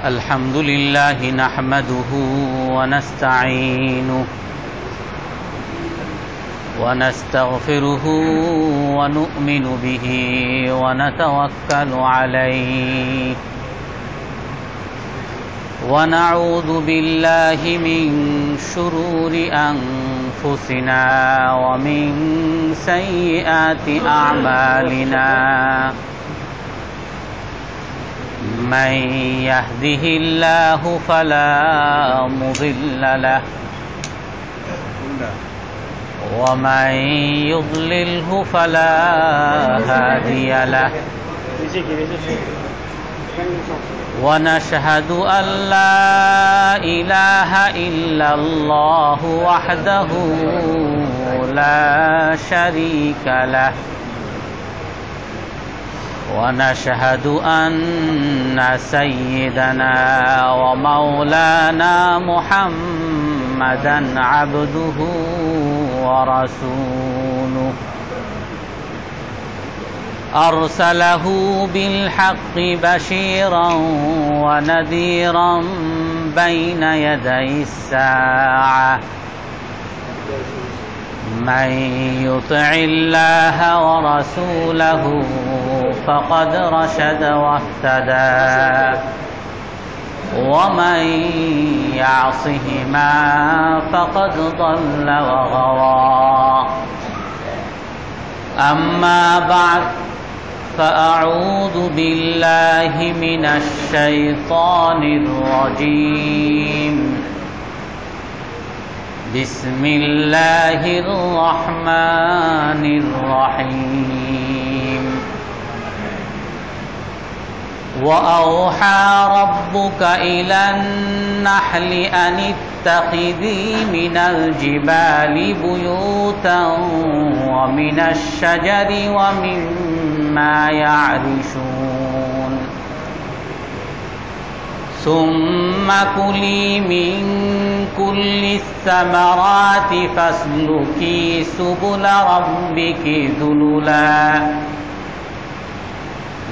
الحمد لله نحمده ونستعينه ونستغفره ونؤمن به ونتوكل عليه ونعوذ بالله من شرور أنفسنا ومن سيئات أعمالنا من يهده الله فلا مضل له ومن يضلله فلا هادي له ونشهد أن لا إله إلا الله وحده لا شريك له ونشهد أن سيدنا ومولانا محمدا عبده ورسوله أرسله بالحق بشيرا ونذيرا بين يدي الساعة من يطع الله ورسوله فقد رشد واهتدى ومن يعصهما فقد ضل وغوى أما بعد فأعوذ بالله من الشيطان الرجيم بسم الله الرحمن الرحيم وأوحى ربك إلى النحل أن اتخذي من الجبال بيوتا ومن الشجر ومما يعرشون ثم كلي من كل الثمرات فاسلكي سبل ربك ذللا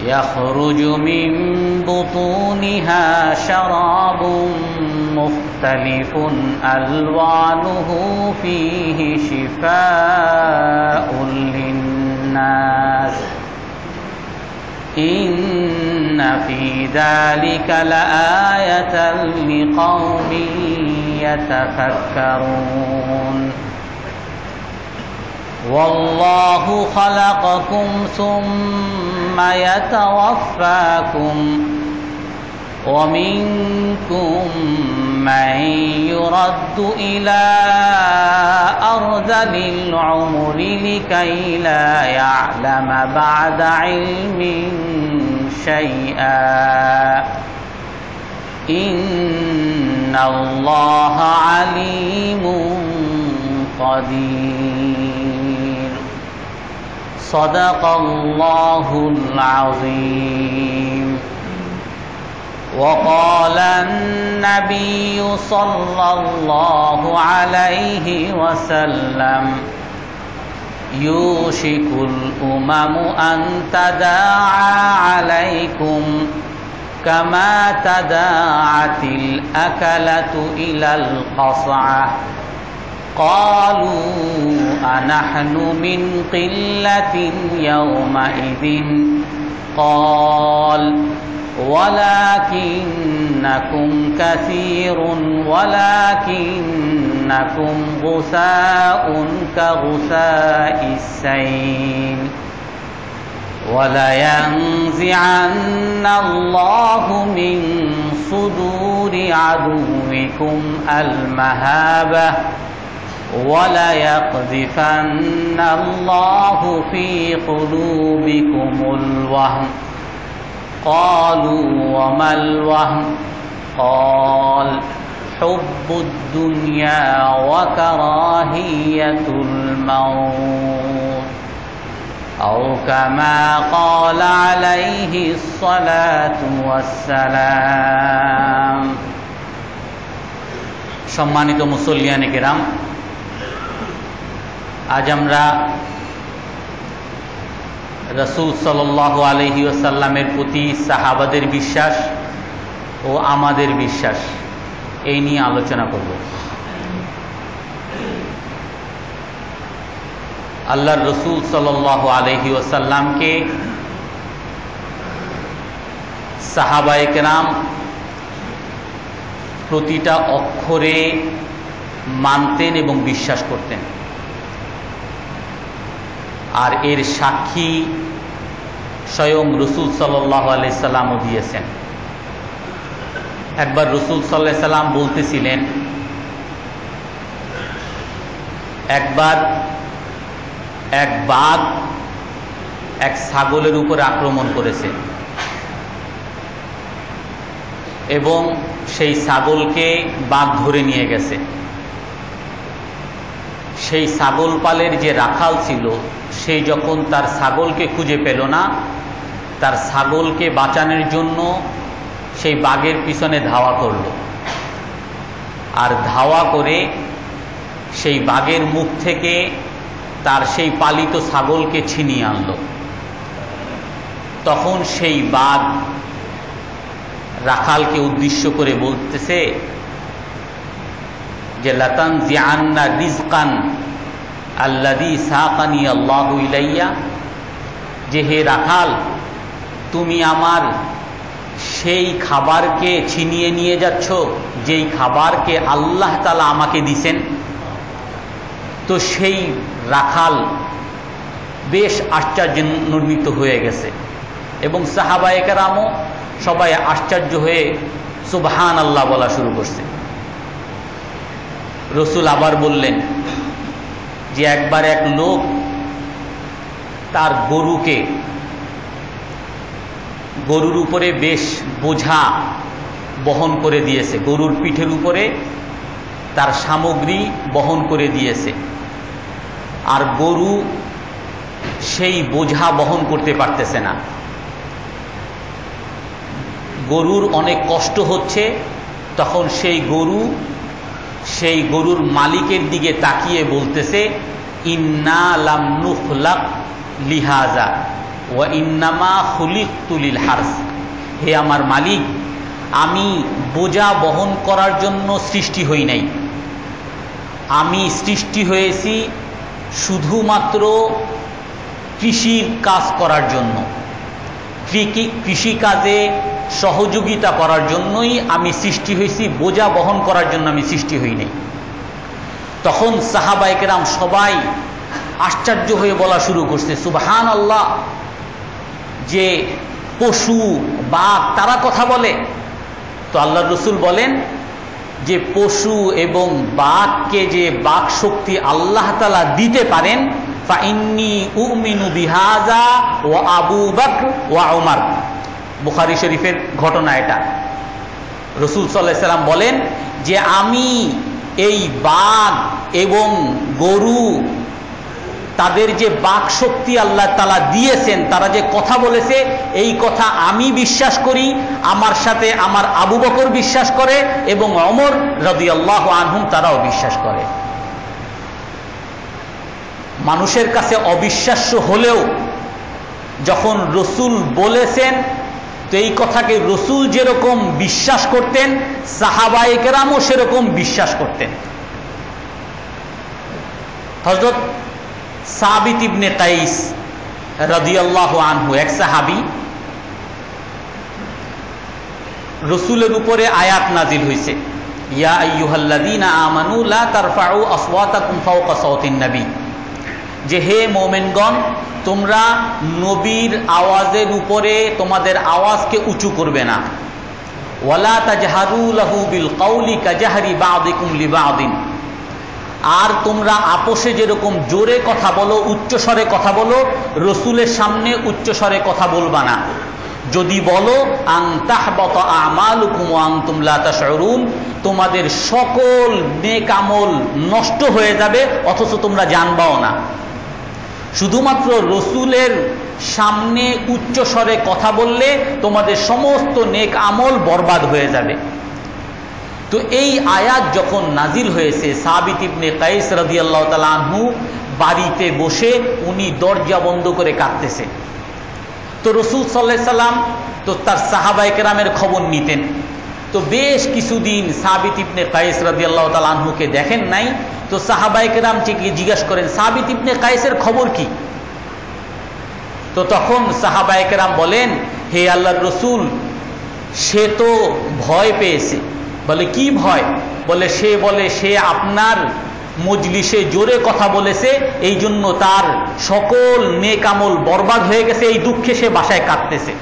يخرج من بطونها شراب مختلف ألوانه فيه شفاء للناس إن في ذلك لآية لقوم يتفكرون والله خلقكم ثم يتوفاكم ومنكم من يرد إلى أرذل العمر لكي لا يعلم بعد علم شيئا إن الله عليم قدير صدق الله العظيم وقال النبي صلى الله عليه وسلم يوشك الأمم أن تداعى عليكم كما تداعت الأكلة إلى القصعة قالوا أنحن من قلة يومئذ قال ولكنكم كثير ولكنكم غثاء كغثاء السيل ولينزعن الله من صدور عدوكم المهابة وليقذفن الله في قلوبكم الوهن قالوا وما الوهن قال حب الدنيا وكراهية الموت أو كما قال عليه الصلاة والسلام সম্মানিত মুসল্লিয়ানে কিরাম, আজ আমরা রাসূল সাল্লাল্লাহু আলাইহি ওয়াসাল্লামের প্রতি সাহাবাদের বিশ্বাস ও আমাদের বিশ্বাস, এই নিয়ে আলোচনা করব। আল্লাহর রাসূল সাল্লাল্লাহু আলাইহি ওয়াসাল্লামকে সাহাবায়ে কেরাম প্রতিটা অক্ষরে মানতেন এবং বিশ্বাস করতেন, আর এর সাক্ষী স্বয়ং রাসূল সাল্লাল্লাহু আলাইহি সাল্লামও দিয়েছেন। একবার রাসূল সাল্লাল্লাহু আলাইহি সাল্লাম বলতেছিলেন, একবার এক বাঘ এক ছাগলের উপরে আক্রমণ করেছে এবং সেই ছাগলকে বাঘ ধরে নিয়ে গেছে। সেই ছাগল পালের যে রাখাল ছিল, সেই যখন তার ছাগলকে খুঁজে পেল না, তার ছাগলকে বাঁচানোর জন্য সেই বাঘের পিছনে ধাওয়া করল, আর ধাওয়া করে সেই বাঘের মুখ থেকে তার সেই পালিত ছাগলকে ছিনিয়ে আনল। তখন সেই বাঘ রাখালকে উদ্দেশ্য করে বলতেছে যে লাতানজিআন্না রিজকান আল্লাযী সাকানি আল্লাহু ইলাইয়া, যে হে রাখাল, তুমি আমার সেই খাবারকে ছিনিয়ে নিয়ে যাচ্ছ যেই খাবারকে আল্লাহ তাআলা আমাকে দিছেন। তো সেই রাখাল বেশ আশ্চর্যান্বিত হয়ে গেছে এবং সাহাবায়ে কেরামও সবাই আশ্চর্য হয়ে সুবহানাল্লাহ বলা শুরু করছে। রাসূল আবার বললেন যে একবার এক লোক তার গরুর উপরে বেশ বোঝা বহন করে দিয়েছে, গরুর পিঠের উপরে তার সামগ্রী বহন করে দিয়েছে, আর গরু সেই বোঝা বহন করতে পারতেছে না। গরুর অনেক কষ্ট হচ্ছে। তখন সেই গরুর মালিকের দিকে তাকিয়ে বলতেছে, ইন্না লাম নুখলাক লিহাজা ওয়া ইন্নামা খুলিকতু লিল হারস, হে আমার মালিক, আমি বোঝা বহন করার জন্য সৃষ্টি হই নাই, আমি সৃষ্টি হয়েছি শুধুমাত্র কৃষির কাজ করার জন্য, কৃষিকাজে সহযোগিতা করার জন্যই আমি সৃষ্টি হয়েছি, বোঝা বহন করার জন্য আমি সৃষ্টি হই নাই। তখন সাহাবায়ে কেরাম সবাই আশ্চর্য হয়ে বলা শুরু করছে, সুবহানাল্লাহ, যে পশু বাঘ তারা কথা বলে। তো আল্লাহর রাসূল বলেন যে পশু এবং বাঘকে যে বাক শক্তি আল্লাহ তাআলা দিতে পারেন, ফাইন্নী উমিনু বিহাযা ওয়া আবু বকর ওয়া উমর, বুখারী শরীফের ঘটনা এটা। রাসূল সাল্লাল্লাহু আলাইহি সাল্লাম বলেন যে আমি এই বাঘ এবং গরু, তাদের যে বাক শক্তি আল্লাহ তাআলা দিয়েছেন, তারা যে কথা বলেছে, এই কথা আমি বিশ্বাস করি, আমার সাথে আমার আবু বকর বিশ্বাস করে এবং ওমর রাদিয়াল্লাহু আনহুম তারাও বিশ্বাস করে। মানুষের কাছে অবিশ্বাস্য হলেও যখন রাসূল বলেছেন, তো এই কথাকে রাসূল যেরকম বিশ্বাস করতেন, সাহাবায়ে কেরামও সেরকম বিশ্বাস করতেন। হযরত সাবিত ইবনে কাইস রাদিয়াল্লাহু আনহু এক সাহাবী, রাসূলের উপরে আয়াত নাজিল হয়েছে, ইয়া আইয়ুহাল্লাযীনা আমানু লা তারফাউ আসওয়াতাকুম ফাওকা সাওতিন নবী, যে হে মুমিনগণ, তোমরা নবীর আওয়াজের উপরে তোমাদের আওয়াজকে উঁচু করবে না। ওয়ালা তাজহারু লাহু বিল কাউলি কাজাহরি বাযিকুম লিবাযিন, আর তোমরা আপোষে যেরকম জোরে কথা বলো, উচ্চস্বরে কথা বলো, রাসূলের সামনে উচ্চস্বরে কথা বলবা না। যদি বলো আন তাহবাতা আমালুকুম ওয়া আনতুম লা তাশউরুন, তোমাদের সকল নেক আমল নষ্ট হয়ে যাবে অথচ তোমরা জানবাও না। শুধুমাত্র রাসূলের সামনে উচ্চস্বরে কথা বললে তোমাদের সমস্ত নেক আমল বরবাদ হয়ে যাবে। তো এই আয়াত যখন নাজিল হয়েছে, সাবিত ইবনে কাইস রাদিয়াল্লাহু তাআলা আনহু বাড়িতে বসে উনি দরজা বন্ধ করে কাঁদতেছে তো রাসূল সাল্লাল্লাহু আলাইহি সাল্লাম তো তার সাহাবায়ে কেরামের খবর নিতেন। তো বেশ কিছুদিন সাবিত ইবনে কায়েস রাদিয়াল্লাহু তাআলা আনহুকে দেখেন নাই। তো সাহাবায়ে কেরাম থেকে জিজ্ঞাসা করেন, সাবিত ইবনে কায়েসের খবর কি? তো তখন সাহাবায়ে কেরাম বলেন, হে আল্লাহর রাসূল, সে তো ভয় পেয়েছে। বলে কি ভয়? বলে সে আপনার মজলিসে জোরে কথা বলেছে, এই জন্য তার সকল নেক আমল বরবাদ হয়ে গেছে, এই দুঃখে সে বাসায় কাঁদতেছে।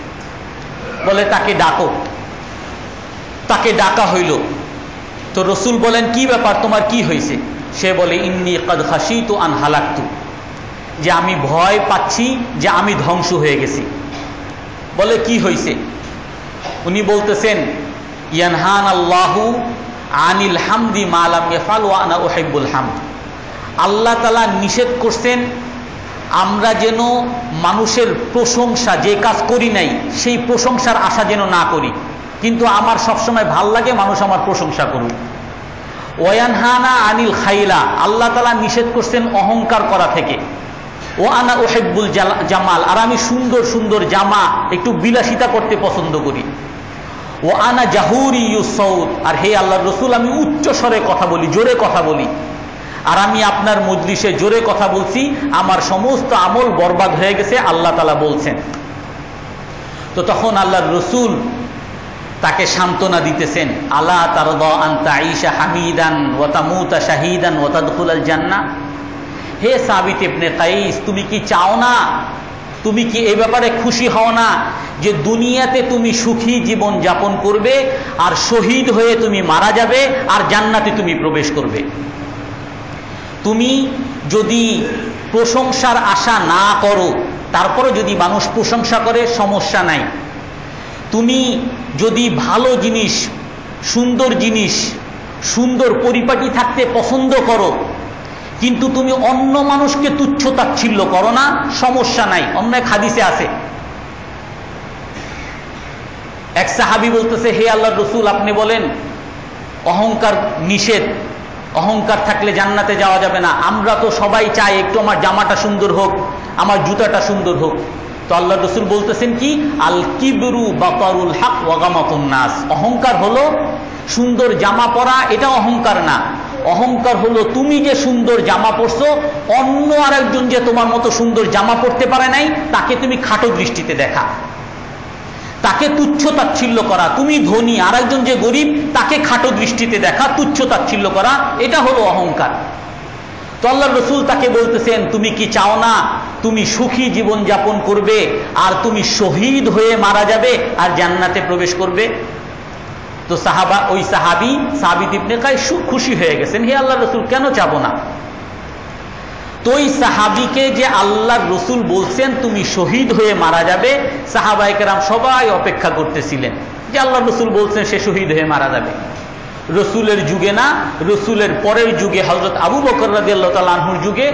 বলে তাকে ডাকো। তাকে ডাকা হইল। তো রাসূল বলেন, কি ব্যাপার, তোমার কি হয়েছে? সে বলে, ইন্নী কাদ খাশিতু আন হালাকতু, যে আমি ভয় পাচ্ছি যে আমি ধ্বংস হয়ে গেছি। বলে কি হয়েছে? উনি বলতেছেন, ইয়ানহান আল্লাহু আনিল হামদি মা লাম ইয়াফআল ওয়া আনা উহিব্বুল হামদ। আল্লাহ তাআলা নিষেধ করছেন আমরা যেন মানুষের প্রশংসা, যে কাজ করি নাই সেই প্রশংসার আশা যেন না করি, কিন্তু আমার সবসময় ভাল লাগে মানুষ আমার প্রশংসা করুক। ওয়ানহানা আনিল খাইলা, আল্লাহ তাআলা নিষেধ করছেন অহংকার করা থেকে। ও আনা উহিব্বুল জামাল, আর আমি সুন্দর সুন্দর জামা একটু বিলাসিতা করতে পছন্দ করি। ও আনা জাহুরিয়ুস সাউত, আর হে আল্লাহর রাসূল আমি উচ্চ স্বরে কথা বলি, জোরে কথা বলি, আর আমি আপনার মজলিসে জোরে কথা বলছি, আমার সমস্ত আমল বরবাদ হয়ে গেছে, আল্লাহ তাআলা বলছেন। তো তখন আল্লাহর রাসূল তাকে সান্ত্বনা দিতেছেন, আলা তারদা আন তাঈশা হামিদান ওয়া তামুতা শাহীদান ওয়া তাদখুলাল জান্নাহ। হে সাবিত ইবনে কায়েস, তুমি কি চাও না, তুমি কি এই ব্যাপারে খুশি হও না যে দুনিয়াতে তুমি সুখী জীবন যাপন করবে, আর শহীদ হয়ে তুমি মারা যাবে, আর জান্নাতে তুমি প্রবেশ করবে? তুমি যদি প্রশংসার আশা না করো, তারপরে যদি মানুষ প্রশংসা করে সমস্যা নাই। তুমি যদি ভালো জিনিস, সুন্দর পরিপাটি থাকতে পছন্দ করো, কিন্তু তুমি অন্য মানুষকে তুচ্ছ তাচ্ছিল্য করো না, সমস্যা নাই। অন্য এক হাদিসে আছে, এক সাহাবী বলতেছে, হে আল্লাহর রাসূল আপনি বলেন অহংকার নিষেধ, অহংকার থাকলে জান্নাতে যাওয়া যাবে না। আমরা তো সবাই চাই একটু আমার জামাটা সুন্দর হোক, আমার জুতাটা সুন্দর হোক। তো আল্লাহর রাসূল বলতেছেন কি, আল কিবরু বাতারুল হক ওয়া গামাতুন নাস। অহংকার হলো সুন্দর জামা পরা, এটা অহংকার না। অহংকার হলো তুমি যে সুন্দর জামা পরছো, অন্য আরেকজন যে তোমার মতো সুন্দর জামা পরতে পারে নাই, তাকে তুমি খাটো দৃষ্টিতে দেখা, তাকে তুচ্ছ তাচ্ছিল্য করা। তুমি ধনী, আরেকজন যে গরিব, তাকে খাটো দৃষ্টিতে দেখা, তুচ্ছ তাচ্ছিল্য করা, এটা হলো অহংকার। তো আল্লাহর রাসূল তাকে বলতেছেন, তুমি কি চাও না তুমি সুখী জীবন যাপন করবে, আর তুমি শহীদ হয়ে মারা যাবে, আর জান্নাতে প্রবেশ করবে? তো ওই সাহাবী সাবিত ইবনে কায়েস খুশি হয়ে গেছেন, হে আল্লাহর রাসূল কেন চাবো না। তো ওই সাহাবীকে যে আল্লাহর রাসূল বলছেন তুমি শহীদ হয়ে মারা যাবে, সাহাবায়ে কেরাম সবাই অপেক্ষা করতেছিলেন যে আল্লাহর রাসূল বলছেন সে শহীদ হয়ে মারা যাবে। রসুলের যুগে না, রসুলের পরের যুগে হযরত আবু বকর রাদিয়াল্লাহু তাআলা আনহুর যুগে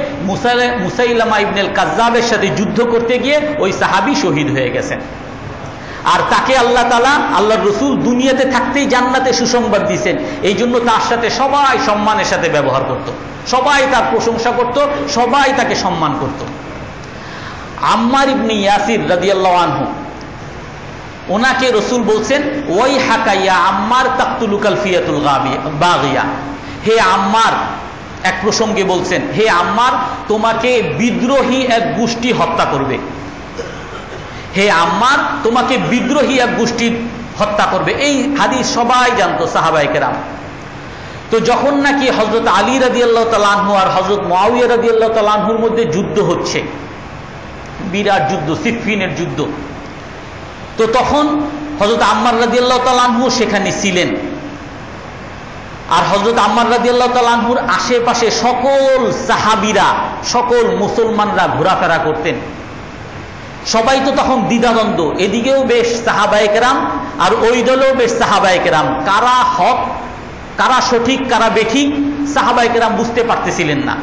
মুসাইলামা ইবনুল কাজ্জাবের সাথে যুদ্ধ করতে গিয়ে ওই সাহাবী শহীদ হয়ে গেছেন। আর তাকে আল্লাহ তাআলা, আল্লাহর রাসূল দুনিয়াতে থাকতেই জান্নাতে সুসংবাদ দিয়েছেন, এই জন্য তার সাথে সবাই সম্মানের সাথে ব্যবহার করত, সবাই তার প্রশংসা করত, সবাই তাকে সম্মান করত। আম্মার ইবনে ইয়াসির রাদিয়াল্লাহু আনহু, ওনাকে রাসূল বলছেন, ওয়াই হাকাইয়া আম্মার তাকতুলুকাল ফিয়াতুল বাগিয়া। হে আম্মার, এক প্রসঙ্গে বলছেন, হে আম্মার তোমাকে বিদ্রোহী এক গোষ্ঠী হত্যা করবে। হে আম্মার তোমাকে বিদ্রোহী এক গোষ্ঠী হত্যা করবে। এই হাদিস সবাই জানতো, সাহাবায়ে কেরাম। তো যখন নাকি হযরত আলী রাদিয়াল্লাহু তাআলা আনহু আর হযরত মুআবিয়া রাদিয়াল্লাহু তাআলা আনহুর মধ্যে যুদ্ধ হচ্ছে, বিরাট যুদ্ধ, সিফফিনের যুদ্ধ, তো তখন হযরত আম্মার রাদিয়াল্লাহু তাআলা আনহু সেখানে ছিলেন। আর হযরত আম্মার রাদিয়াল্লাহু তাআলা আনহুর আশেপাশে সকল সাহাবীরা, সকল মুসলমানরা ঘোরাফেরা করতেন। সবাই তো তখন দ্বিধাদ্বন্দ্ব, এদিকেও বেশ সাহাবায়ে কেরাম আর ওই দলেও বেশ সাহাবায়ে কেরাম, কারা হক, কারা সঠিক, কারা বেঠিক, সাহাবায়ে কেরাম বুঝতে পারতেছিলেন না।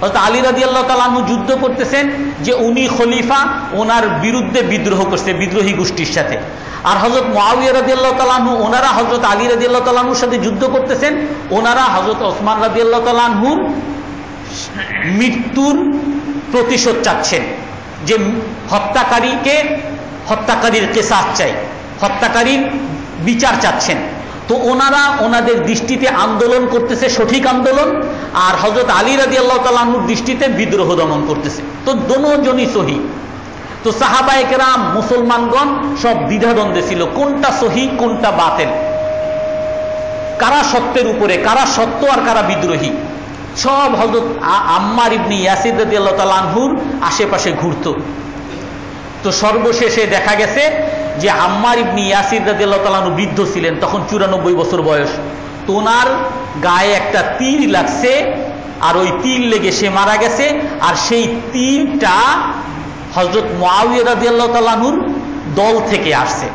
হযরত আলী রাদিয়াল্লাহু তাআলা আনহু যুদ্ধ করতেছেন যে উনি খলিফা, ওনার বিরুদ্ধে বিদ্রোহ করছে বিদ্রোহী গোষ্ঠীর সাথে। আর হযরত মুআবিয়া রাদিয়াল্লাহু তাআলা আনহু, ওনারা হযরত আলী রাদিয়াল্লাহু তাআলা আনহুর সাথে যুদ্ধ করতেছেন, ওনারা হযরত ওসমান রাদিয়াল্লাহু তাআলা আনহুর মৃত্যুর প্রতিশোধ চাচ্ছেন, যে হত্যাকারীকে হত্যাকারীর কিসাস চাই, হত্যাকারীর বিচার চাচ্ছেন। তো ওনারা ওনাদের দৃষ্টিতে আন্দোলন করতেছে সঠিক আন্দোলন, আর হযরত আলী রাদিয়াল্লাহু তাআলা আনহুর দৃষ্টিতে বিদ্রোহ দমন করতেছে। তো দোনোজনই সহি। তো সাহাবায়ে কেরাম মুসলমানগণ সব দ্বিধাদ্বন্দ্বে ছিল, কোনটা সহি কোনটা বাতিল, কারা সত্যের উপরে, কারা সত্য আর কারা বিদ্রোহী। সব হযরত আম্মার ইবনে ইয়াসির রাদিয়াল্লাহু তাআলা আনহুর আশেপাশে ঘুরত। তো সর্বশেষে দেখা গেছে যে আম্মার ইবনে ইয়াসির রাদিয়াল্লাহু তাআলা আনহু বৃদ্ধ ছিলেন, তখন 94 বছর বয়স। তো ওনার গায়ে একটা তীর লাগছে, আর ওই তীর লেগে সে মারা গেছে। আর সেই তীরটা হযরত মুআবিয়া রাদিয়াল্লাহু তাআলা আনহুর দল থেকে আসছে।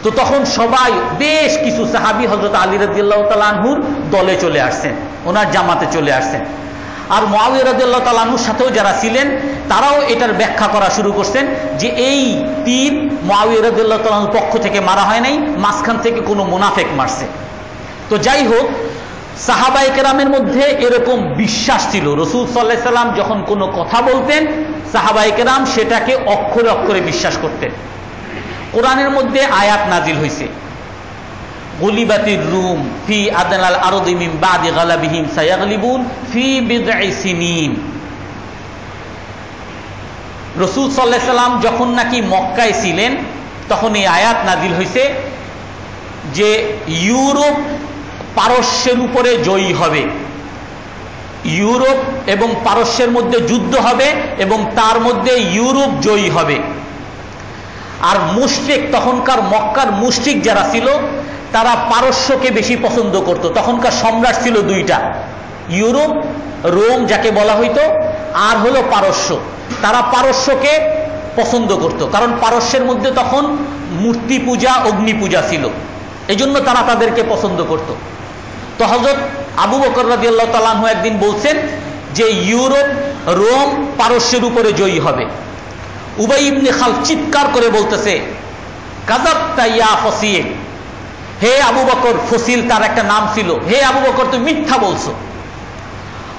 তো তখন সবাই, বেশ কিছু সাহাবী হযরত আলী রাদিয়াল্লাহু তাআলা আনহুর দলে চলে আসছেন, ওনার জামাতে চলে আসছেন। আর মুআবিয়া রাদিয়াল্লাহু তাআলা আনহুর সাথেও যারা ছিলেন তারাও এটার ব্যাখ্যা করা শুরু করছেন যে এই তীর মুআবিয়া রাদিয়াল্লাহু তাআলা আনহুর পক্ষ থেকে মারা হয় নাই, মাঝখান থেকে কোনো মুনাফিক মারছে। তো যাই হোক, সাহাবায়ে কেরামের মধ্যে এরকম বিশ্বাস ছিল, রাসূল সাল্লাল্লাহু আলাইহি সাল্লাম যখন কোনো কথা বলতেন সাহাবায়ে কেরাম সেটাকে অক্ষরে অক্ষরে বিশ্বাস করতেন। কোরআনের মধ্যে আয়াত নাজিল হয়েছে, গুলিবাতির রুম ফি আদনাল আরদি মিন বাদি গালাবিহিম সায়াগলিবুন ফি বিদঈ সিনিন। রাসূল সাল্লাল্লাহু আলাইহি সাল্লাম যখন নাকি মক্কায় ছিলেন তখন এই আয়াত নাজিল হয়েছে যে ইউরোপ পারস্যের উপরে জয়ী হবে, ইউরোপ এবং পারস্যের মধ্যে যুদ্ধ হবে এবং তার মধ্যে ইউরোপ জয়ী হবে। আর মুশরিক, তখনকার মক্কার মুশরিক যারা ছিল তারা পারস্যকে বেশি পছন্দ করত। তখনকার সম্রাট ছিল দুইটা, ইউরোপ, রোম যাকে বলা হইতো, আর হলো পারস্য। তারা পারস্যকে পছন্দ করত, কারণ পারস্যের মধ্যে তখন মূর্তি পূজা, অগ্নি পূজা ছিল, এজন্য তারা তাদেরকে পছন্দ করত। তো হযরত আবু বকর রাদিয়াল্লাহু তাআলা আনহু একদিন বলছেন যে ইউরোপ, রোম পারস্যের উপরে জয়ী হবে। উবাই ইবনে খালফ চিৎকার করে বলতেছে, কাযাবতা ইয়া ফসিল, হে আবু বকর, ফসিল তার একটা নাম ছিল, হে আবু বকর তুমি মিথ্যা বলছো।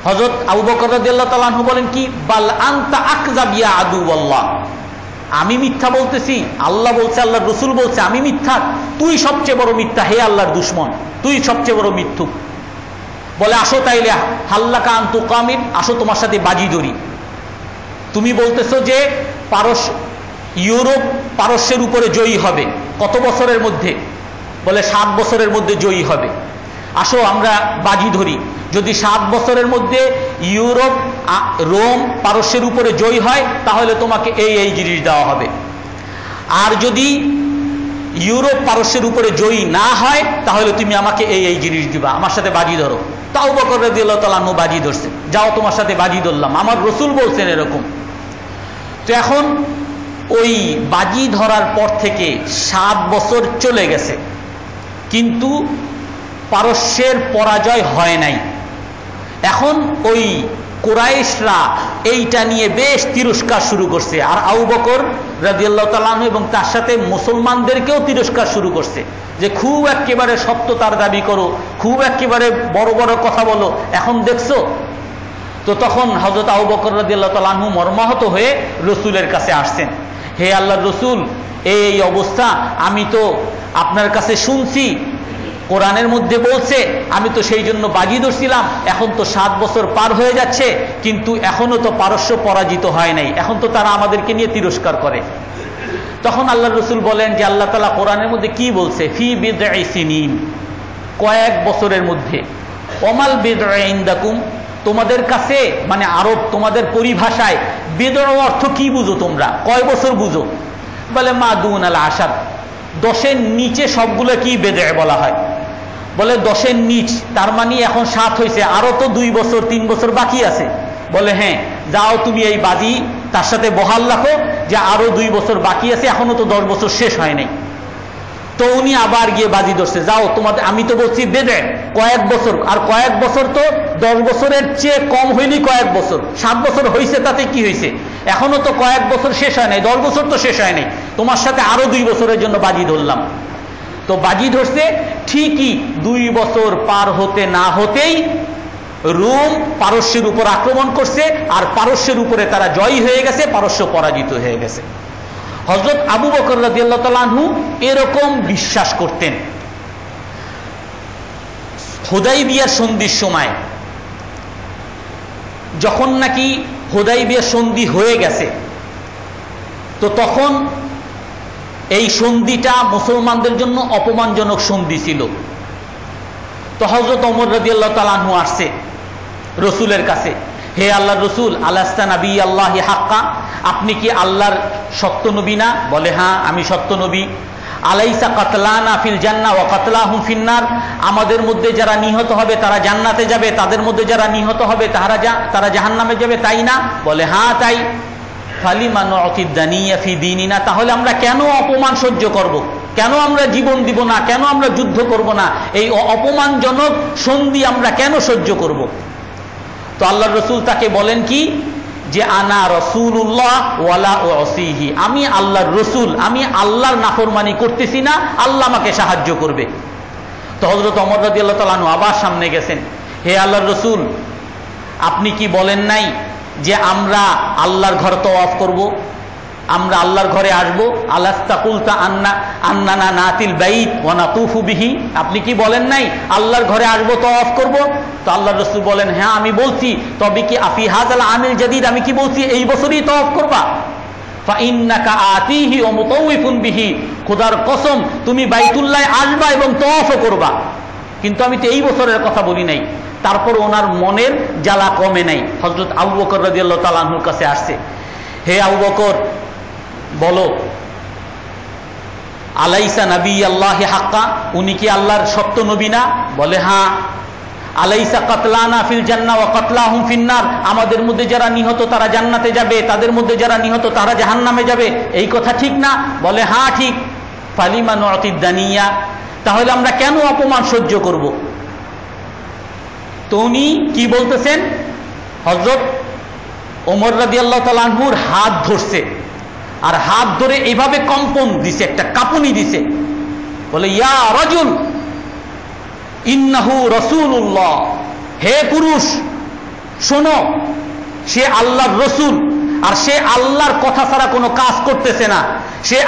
হযরত আবু বকর রাদিয়াল্লাহু তাআলা আনহু বলেন কি, বাল আনতা আকযাব ইয়া আদুওয়াল্লাহ, আমি মিথ্যা বলতেছি? আল্লাহ বলছে, আল্লাহর রাসূল বলছে আমি মিথ্যা? তুই সবচেয়ে বড় মিথ্যা, হে আল্লাহর দুশমন, তুই সবচেয়ে বড় মিথ্যুক। বলে আসো তাইলে, হাল্লাকা আনতু কামিল, আসো তোমার সাথে বাজি ধরি। তুমি বলতেছো যে ইউরোপ পারস্যের উপরে জয়ী হবে, কত বছরের মধ্যে? বলে 7 বছরের মধ্যে জয়ী হবে। আসো আমরা বাজি ধরি, যদি 7 বছরের মধ্যে ইউরোপ, রোম পারস্যের উপরে জয়ী হয় তাহলে তোমাকে এই এই জিনিস দেওয়া হবে। আর যদি ইউরোপ পারস্যের উপরে জয়ী না হয় তাহলে তুমি আমাকে এই এই জিনিস দিবা, আমার সাথে বাজি ধরো। তো আবু বকর রাদিয়াল্লাহু তাআলা আনহু বাজি ধরছে, যাও তোমার সাথে বাজি ধরলাম, আমার রাসূল বলছেন এরকম। তো এখন ওই বাজি ধরার পর থেকে 7 বছর চলে গেছে, কিন্তু পারস্যের পরাজয় হয় নাই। এখন ওই কুরাইশরা এইটা নিয়ে বেশ তিরস্কার শুরু করছে, আর আবু বকর রাদিয়াল্লাহু তাআলা আনহু এবং তার সাথে মুসলমানদেরকেও তিরস্কার শুরু করছে যে খুব একেবারে সত্যতার দাবি করো, খুব একেবারে বড় বড় কথা বলো, এখন দেখছো। তো তখন হযরত আবু বকর রাদিয়াল্লাহু তাআলা আনহু মর্মাহত হয়ে রাসূলের কাছে আসছেন, হে আল্লাহর রাসূল, এই অবস্থা, আমি তো আপনার কাছে শুনছি কোরআনের মধ্যে বলছে, আমি তো সেই জন্য বাজি ধরছিলাম, এখন তো 7 বছর পার হয়ে যাচ্ছে কিন্তু এখনো তো পারস্য পরাজিত হয় নাই, এখন তো তারা আমাদেরকে নিয়ে তিরস্কার করে। তখন আল্লাহর রাসূল বলেন যে আল্লাহ তাআলা কোরআনের মধ্যে কি বলছে, ফি বিদঈ সিনিন, কয়েক বছরের মধ্যে। ওমাল বিদঈ ইনদাকুম, তোমাদের কাছে মানে আরব, তোমাদের পরিভাষায় বিদঈ অর্থ কি বুঝো তোমরা, কয় বছর বুঝো? বলে মা দুন আল আশার, 10-এর নিচে সবগুলো কি বিদঈ বলা হয়। বলে 10-এর নিচ, তার মানে এখন 7 হয়েছে, আরো তো 2 বছর 3 বছর বাকি আছে। বলে হ্যাঁ, যাও তুমি এই বাজি তার সাথে বহাল রাখো যে আরো 2 বছর বাকি আছে, এখনো তো 10 বছর শেষ হয় নাই। তো উনি আবার গিয়ে বাজি ধরছে, যাও তোমাদের, আমি তো বলছি বেদে কয়েক বছর, আর কয়েক বছর তো 10 বছরের চেয়ে কম হইনি, কয়েক বছর, 7 বছর হয়েছে, তাতে কি হয়েছে, এখনো তো কয়েক বছর শেষ হয় নাই, 10 বছর তো শেষ হয় নাই, তোমার সাথে আরো 2 বছরের জন্য বাজি ধরলাম। তো বাজি ধরছে ঠিকই, 2 বছর পার হতে না হতেই রোম পারস্যের উপর আক্রমণ করছে, আর পারস্যের উপরে তারা জয়ী হয়ে গেছে, পারস্য পরাজিত হয়ে গেছে। হযরত আবু বকর রাদিয়াল্লাহু তাআলা আনহু এরকম বিশ্বাস করতেন। হুদাইবিয়ার সন্ধির সময় যখন নাকি হুদাইবিয়ার সন্ধি হয়ে গেছে, তো তখন এই সন্ধিটা মুসলমানদের জন্য অপমানজনক সন্ধি ছিল। তো হযরত ওমর রাদিয়াল্লাহু তাআলা আনহু আসছে রসুলের কাছে, হে আল্লাহর রসুল, আলাস্তা নবী আল্লাহি হাক্কা, আপনি কি আল্লাহর সত্য নবী না? বলে হ্যাঁ, আমি সত্য নবী। আলাইসা কাতলানা ফিল জান্নাহ ওয়া কাতলাহুম ফিন্নার, আমাদের মধ্যে যারা নিহত হবে তারা জান্নাতে যাবে, তাদের মধ্যে যারা নিহত হবে তারা জাহান্নামে যাবে, তাই না? বলে হ্যাঁ তাই। ফালিমা নুতিদ দানিয়া ফি দীনিনা, তাহলে আমরা কেন অপমান সহ্য করব? কেন আমরা জীবন দিব না? কেন আমরা যুদ্ধ করব না? এই অপমানজনক সন্ধি আমরা কেন সহ্য করব? তো আল্লাহর রসুল তাকে বলেন কি, যে আনা রাসূলুল্লাহ ওয়ালা উসিহি, আমি আল্লাহর রসুল, আমি আল্লাহর নাফরমানি করতেছি না, আল্লাহ আমাকে সাহায্য করবে। তো হযরত ওমর রাদিয়াল্লাহু তাআলা আনহু আবার সামনে গেছেন, হে আল্লাহর রসুল, আপনি কি বলেন নাই যে আমরা আল্লাহর ঘর তওয়াফ করব, আমরা আল্লাহর ঘরে আসব? আলাস্তা কুলতা আন্নানা নাতিল বাইত ওয়া নাতুফু বিহি, আপনি কি বলেন নাই আল্লাহর ঘরে আসব, তওয়াফ করব? তো আল্লাহর রাসূল বলেন, হ্যাঁ আমি বলছি। তবে কি আফি হাযাল আমিল জাদীদ, আমি কি বলছি এই বছরই তওয়াফ করবা? ফা ইন্নাকা আতিহি ওয়া মুতাওয়িফুন বিহি, খোদার কসম তুমি বাইতুল্লাহ আসবা এবং তওয়াফও করবা। কিন্তু আমি তো এই বছরের কথা বলি নাই। তারপর ওনার মনের জ্বালা কমে নাই, হযরত আবু বকর রাদিয়াল্লাহু তাআলা আনহুর কাছে আসছে, হে আবু বকর বলো, আলাইসা নবী আল্লাহি হাক্কা, উনি কি আল্লাহর সত্য নবী না? বলে হ্যাঁ। আলাইসা কাতলানা ফিল জান্নাহ ওয়া কাতলাহুম ফিন্নার, আমাদের মধ্যে যারা নিহত তারা জান্নাতে যাবে, তাদের মধ্যে যারা নিহত তারা জাহান্নামে যাবে, এই কথা ঠিক না? বলে হ্যাঁ ঠিক। ফালিমা নুতিদ দানিয়া, তাহলে আমরা কেন অপমান সহ্য করব? তো উনি কি বলতেছেন, হযরত ওমর রাদিয়াল্লাহু তাআলা আনহুর হাত ধরছে, আর হাত ধরে এইভাবে কম্পন দিছে, একটা কাঁপুনি দিছে, বলে ইয়া রাজুল ইন্নাহু রাসূলুল্লাহ, হে পুরুষ শোনো, সে আল্লাহর রসুল, আর সে আল্লাহর কথা ছাড়া কোনো কাজ করতেছে না, সে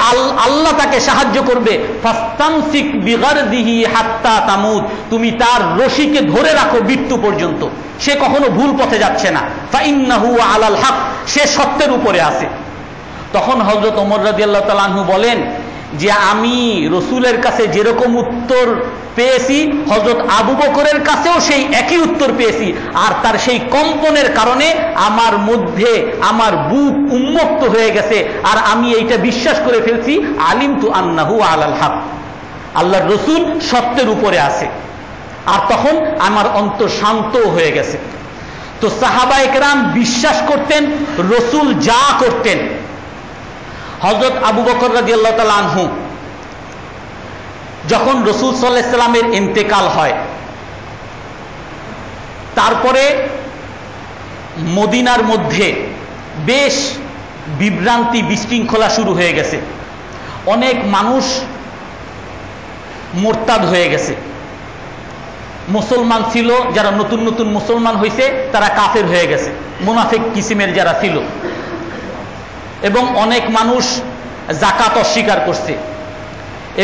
আল্লাহ তাকে সাহায্য করবে। ফাস্তামসিক বিগারদিহি হাত্তা তামুত, তুমি তার রশিকে ধরে রাখো মৃত্যু পর্যন্ত, সে কখনো ভুল পথে যাচ্ছে না। ফাইন্নাহু আলাল হক, সে সত্যের উপরে আছে। তখন হযরত ওমর রাদিয়াল্লাহু তাআলা আনহু বলেন যে আমি রসুলের কাছে যেরকম উত্তর পেয়েছি, হযরত আবু বকরের কাছেও সেই একই উত্তর পেয়েছি, আর তার সেই কম্পনের কারণে আমার মধ্যে আমার বুক উন্মুক্ত হয়ে গেছে, আর আমি এইটা বিশ্বাস করে ফেলছি, আলিমতু আন্নাহু আলাল হক, আল্লাহর রসুল সত্যের উপরে আছে। আর তখন আমার অন্তর শান্ত হয়ে গেছে। তো সাহাবায়ে কেরাম বিশ্বাস করতেন রসুল যা করতেন। হযরত আবু বকর রাদিয়াল্লাহু তাআলা আনহু যখন রাসূল সাল্লাল্লাহু আলাইহি সাল্লামের ইন্তেকাল হয়, তারপরে মদিনার মধ্যে বেশ বিভ্রান্তি বিশৃঙ্খলা শুরু হয়ে গেছে। অনেক মানুষ মুরতাদ হয়ে গেছে। মুসলমান ছিল যারা নতুন নতুন মুসলমান হয়েছে তারা কাফের হয়ে গেছে, মুনাফিক কিসিমের যারা ছিল। এবং অনেক মানুষ যাকাত অস্বীকার করছে,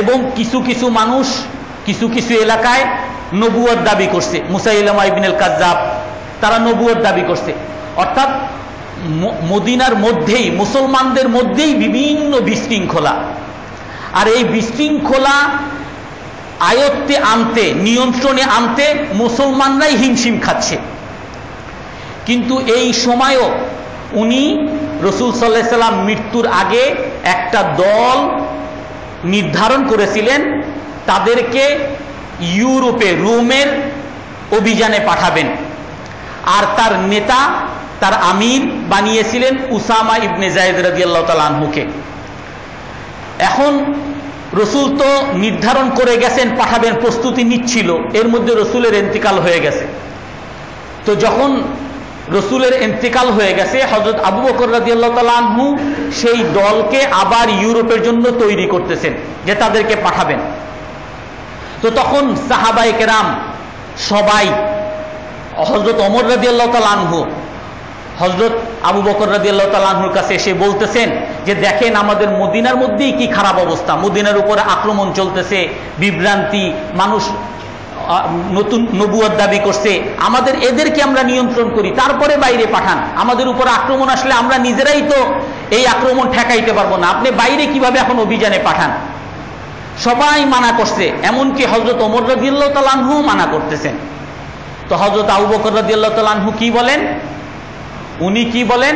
এবং কিছু কিছু মানুষ কিছু কিছু এলাকায় নবুয়ত দাবি করছে। মুসাইলামা ইবনুল কাজ্জাব, তারা নবুয়ত দাবি করছে। অর্থাৎ মদিনার মধ্যেই, মুসলমানদের মধ্যেই বিভিন্ন বিশৃঙ্খলা, আর এই বিশৃঙ্খলা আয়ত্তে আনতে, নিয়ন্ত্রণে আনতে মুসলমানরাই হিমশিম খাচ্ছে। কিন্তু এই সময়ও উনি রাসূল সাল্লাল্লাহু আলাইহি সাল্লাম মৃত্যুর আগে একটা দল নির্ধারণ করেছিলেন, তাদেরকে ইউরোপে, রোমের অভিযানে পাঠাবেন। আর তার নেতা, তার আমির বানিয়েছিলেন উসামা ইবনে যায়েদ রাদিয়াল্লাহু তাআলা আনহুকে। এখন রসুল তো নির্ধারণ করে গেছেন পাঠাবেন, প্রস্তুতি নিচ্ছিল, এর মধ্যে রসুলের ইন্তেকাল হয়ে গেছে। তো যখন রসুলের ইন্তেকাল হয়ে গেছে, হযরত আবু বকর রাদিয়াল্লাহু তাআলা আনহু সেই দলকে আবার ইউরোপের জন্য তৈরি করতেছেন যে তাদেরকে পাঠাবেন। তো তখন সাহাবায়ে কেরাম সবাই, হযরত ওমর রাদিয়াল্লাহু তাআলা আনহু, হযরত আবু বকর রাদিয়াল্লাহু তাআলা আনহুর কাছে এসে বলতেছেন যে দেখেন আমাদের মদিনার মধ্যেই কি খারাপ অবস্থা, মদিনার উপরে আক্রমণ চলতেছে, বিভ্রান্তি, মানুষ নতুন নবুয়ত দাবি করছে, আমাদের এদেরকে আমরা নিয়ন্ত্রণ করি, তারপরে বাইরে পাঠান, আমাদের উপর আক্রমণ আসলে আমরা নিজেরাই তো এই আক্রমণ ঠেকাইতে পারবো না, আপনি বাইরে কিভাবে এখন অভিযানে পাঠান। সবাই মানা করছে, এমনকি হযরত ওমর রাদিয়াল্লাহু তাআলা আনহু মানা করতেছেন। তো হযরত আবু বকর রাদিয়াল্লাহু তাআলা আনহু কি বলেন, উনি কি বলেন,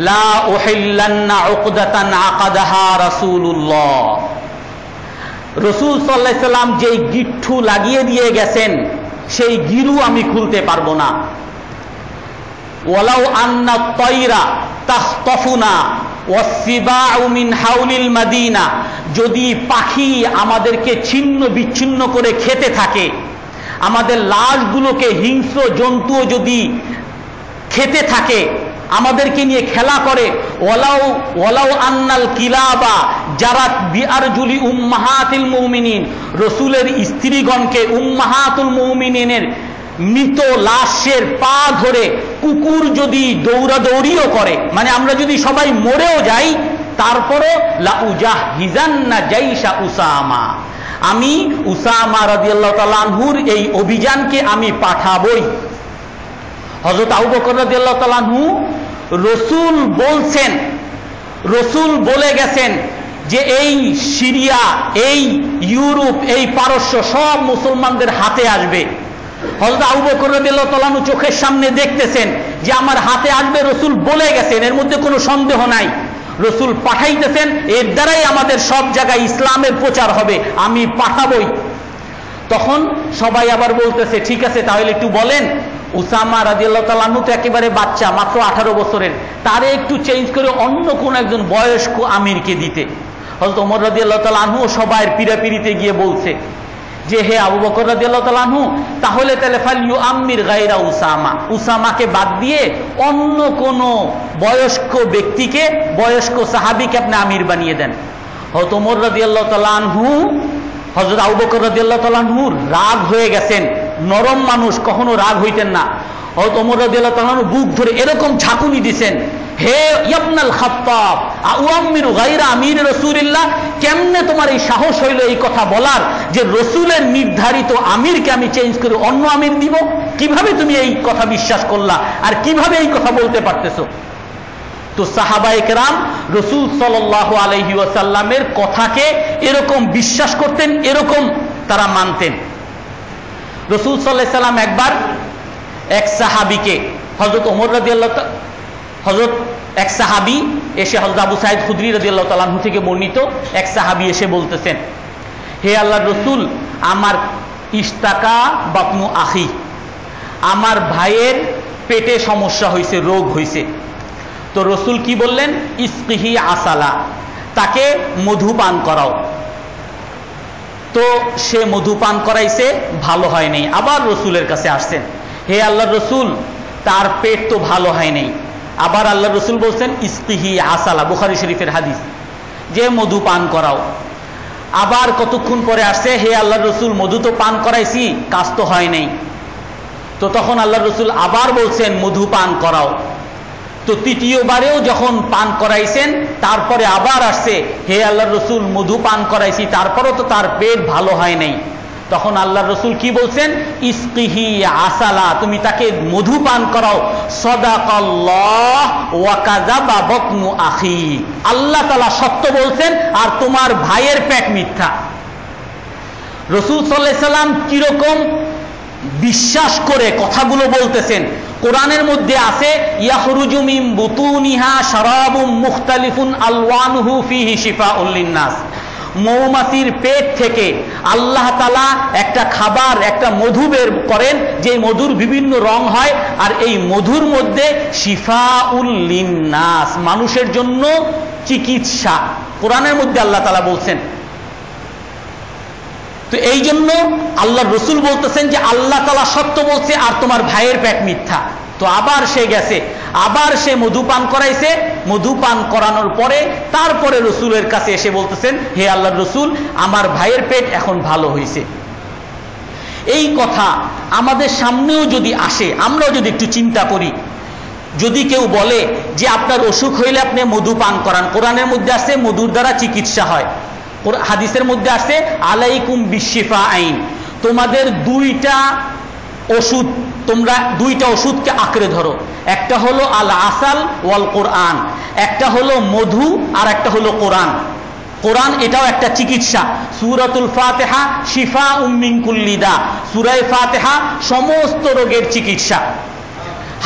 লা উহিল্লান্না উকদাতান আকাদাহা রাসূলুল্লাহ, রাসূল সাল্লাল্লাহু আলাইহি সাল্লাম যেই গিট্টু লাগিয়ে দিয়ে গেছেন সেই গিরু আমি খুলতে পারবো না। ওয়ালাউ আন্না তায়রা তাখতাফুনা ওয়াসসিবাউ মিন হাউলিল মাদিনা, যদি পাখি আমাদেরকে ছিন্ন বিচ্ছিন্ন করে খেতে থাকে, আমাদের লাশগুলোকে হিংস্র জন্তুও যদি খেতে থাকে, আমাদেরকে নিয়ে খেলা করে, ওয়ালাউ আন্নাল কিলাবা জারাত বিআরজুলি উম্মাহাতিল মুমিনিন, রাসূলের স্ত্রীগণকে উম্মাহাতুল মুমিনিনের মৃত লাশের পা ধরে কুকুর যদি দৌড়াদৌড়িও করে, মানে আমরা যদি সবাই মরেও যাই তারপরে লা উজাহিজান্না জাইশা উসামা, আমি উসামা রাদিয়াল্লাহু তাআলা আনহুর এই অভিযানকে আমি পাঠাবই। হযরত আবু বকর রাদিয়াল্লাহু তাআলা আনহু, রাসূল বলছেন, রাসূল বলে গেছেন যে এই সিরিয়া, এই ইউরোপ, এই পারস্য সব মুসলমানদের হাতে আসবে। হযরত আবু বকর রাদিয়াল্লাহু তাআলা আনহু চোখের সামনে দেখতেছেন যে আমার হাতে আসবে, রাসূল বলে গেছেন, এর মধ্যে কোনো সন্দেহ নাই, রাসূল পাঠাইতেছেন, এর দ্বারাই আমাদের সব জায়গায় ইসলামের প্রচার হবে, আমি পাঠাবই। তখন সবাই আবার বলতেছে ঠিক আছে তাহলে একটু বলেন, উসামা রাদিয়াল্লাহু তাআলা আনহু তো একেবারে বাচ্চা, মাত্র 18 বছরের, তারে একটু চেঞ্জ করে অন্য কোন একজন বয়স্ক আমিরকে দিতে। হযরত ওমর রাদিয়াল্লাহু তাআলা আনহু সবার পিড়াপিড়িতে গিয়ে বলছে যে হে আবু বকর রাদিয়াল্লাহু তাআলা আনহু, তাহলে ফালিউ আমির গায়রা উসামা, উসামাকে বাদ দিয়ে অন্য কোন বয়স্ক ব্যক্তিকে, বয়স্ক সাহাবীকে আপনি আমির বানিয়ে দেন। হযরত ওমর রাদিয়াল্লাহু তাআলা আনহু, হযরত আবু বকর রাদিয়াল্লাহু তাআলা আনহু রাগ হয়ে গেছেন, নরম মানুষ কখনো রাগ হইতেন না। হযরত ওমর রাদিয়াল্লাহু তাআলা আনহু বুক ধরে এরকম ঝাঁকুনি দিয়েছেন, হে ইবনুল খাত্তাব আউআমিরু গায়রা আমির রাসূলিল্লাহ, কেমনে তোমার এই সাহস হইল এই কথা বলার যে রাসূলের নির্ধারিত আমিরকে আমি চেঞ্জ করে অন্য আমির দিব? কিভাবে তুমি এই কথা বিশ্বাস করলা আর কিভাবে এই কথা বলতে পারতেছো? তো সাহাবায়ে কেরাম রাসূল সাল্লাল্লাহু আলাইহি ওয়াসাল্লামের কথাকে এরকম বিশ্বাস করতেন, এরকম তারা মানতেন। রাসূল সাল্লাল্লাহু আলাইহি সাল্লাম একবার এক সাহাবীকে, হযরত ওমর রাদিয়াল্লাহু তাআলা, হযরত এক সাহাবী এসে, হযরত আবু সাঈদ খুদরি রাদিয়াল্লাহু তাআলা আনহু থেকে বর্ণিত এক সাহাবী এসে বলতেছেন, হে আল্লাহর রাসূল, আমার ইশতাকা বাতনু আখি, আমার ভাইয়ের পেটে সমস্যা হয়েছে, রোগ হয়েছে। তো রাসূল কি বললেন, ইসকিহি আসালা, তাকে মধু পান করাও। তো সে মধু পান করাইছে, ভালো হয় নাই, আবার রাসূলের কাছে আসছেন, হে আল্লাহর রাসূল, তার পেট তো ভালো হয় নাই। আবার আল্লাহর রাসূল বলছেন ইসকিহি আসালা, বুখারী শরীফের হাদিস, যে মধু পান করাও। আবার কতক্ষণ পরে আসছে, হে আল্লাহর রাসূল, মধু তো পান করাইছি, কাজ তো হয় নাই। তো তখন আল্লাহর রাসূল আবার বলছেন মধু পান করাও। তো তৃতীয়বারেও যখন পান করাইছেন, তারপরে আবার আসছে, হে আল্লাহর রাসূল, মধু পান করাইছি, তারপরও তো তার পেট ভালো হয় নাই। তখন আল্লাহর রাসূল কি বলছেন, ইসকিহি আসালা, তুমি তাকে মধু পান করাও। সাদাকাল্লাহ ওয়া কাযাবা বাতনু আখি, আল্লাহ তাআলা সত্য বলছেন আর তোমার ভাইয়ের পেট মিথ্যা। রাসূল সাল্লাল্লাহু আলাইহি সাল্লাম কিরকম বিশ্বাস করে কথাগুলো বলতেছেন। কোরআনের মধ্যে আছে, ইয়াখরুজু মিন বুতুনিহা শারাবুম মুখতালিফুন আলওয়ানুহু ফিহি শিফাউল লিন্নাস, মৌমাছির পেট থেকে আল্লাহ তাআলা একটা খাবার, একটা মধু বের করেন, যে মধুর বিভিন্ন রং হয়, আর এই মধুর মধ্যে শিফাউল লিন্নাস, মানুষের জন্য চিকিৎসা, কোরআনের মধ্যে আল্লাহ তাআলা বলছেন। তো এই জন্য আল্লাহর রাসূল বলতেছেন যে আল্লাহ তাআলা সত্য বলছে আর তোমার ভাইয়ের পেট মিথ্যা। তো আবার সে গেছে, আবার সে মধু পান করাইছে, মধু পান করানোর পরে তারপরে রাসূলের কাছে এসে বলতেছেন, হে আল্লাহর রাসূল, আমার ভাইয়ের পেট এখন ভালো হয়েছে। এই কথা আমাদের সামনেও যদি আসে, আমরাও যদি একটু চিন্তা করি যদি কেউ বলে যে আপনার অসুখ হইলে আপনি মধু পান করান, কোরআনের মধ্যে আসছে মধুর দ্বারা চিকিৎসা হয়, হাদিসের মধ্যে আসছে আলাইকুম বিশিফা আইন, তোমাদের দুইটা ওষুধ, তোমরা দুইটা ওষুধকে আঁকড়ে ধরো, একটা হলো আল আসাল ওয়াল কোরআন, একটা হলো মধু আর একটা হলো কোরআন। কোরআন এটাও একটা চিকিৎসা। সূরাতুল ফাতিহা শিফা মিন কুল্লি দা, সূরা ফাতিহা সমস্ত রোগের চিকিৎসা,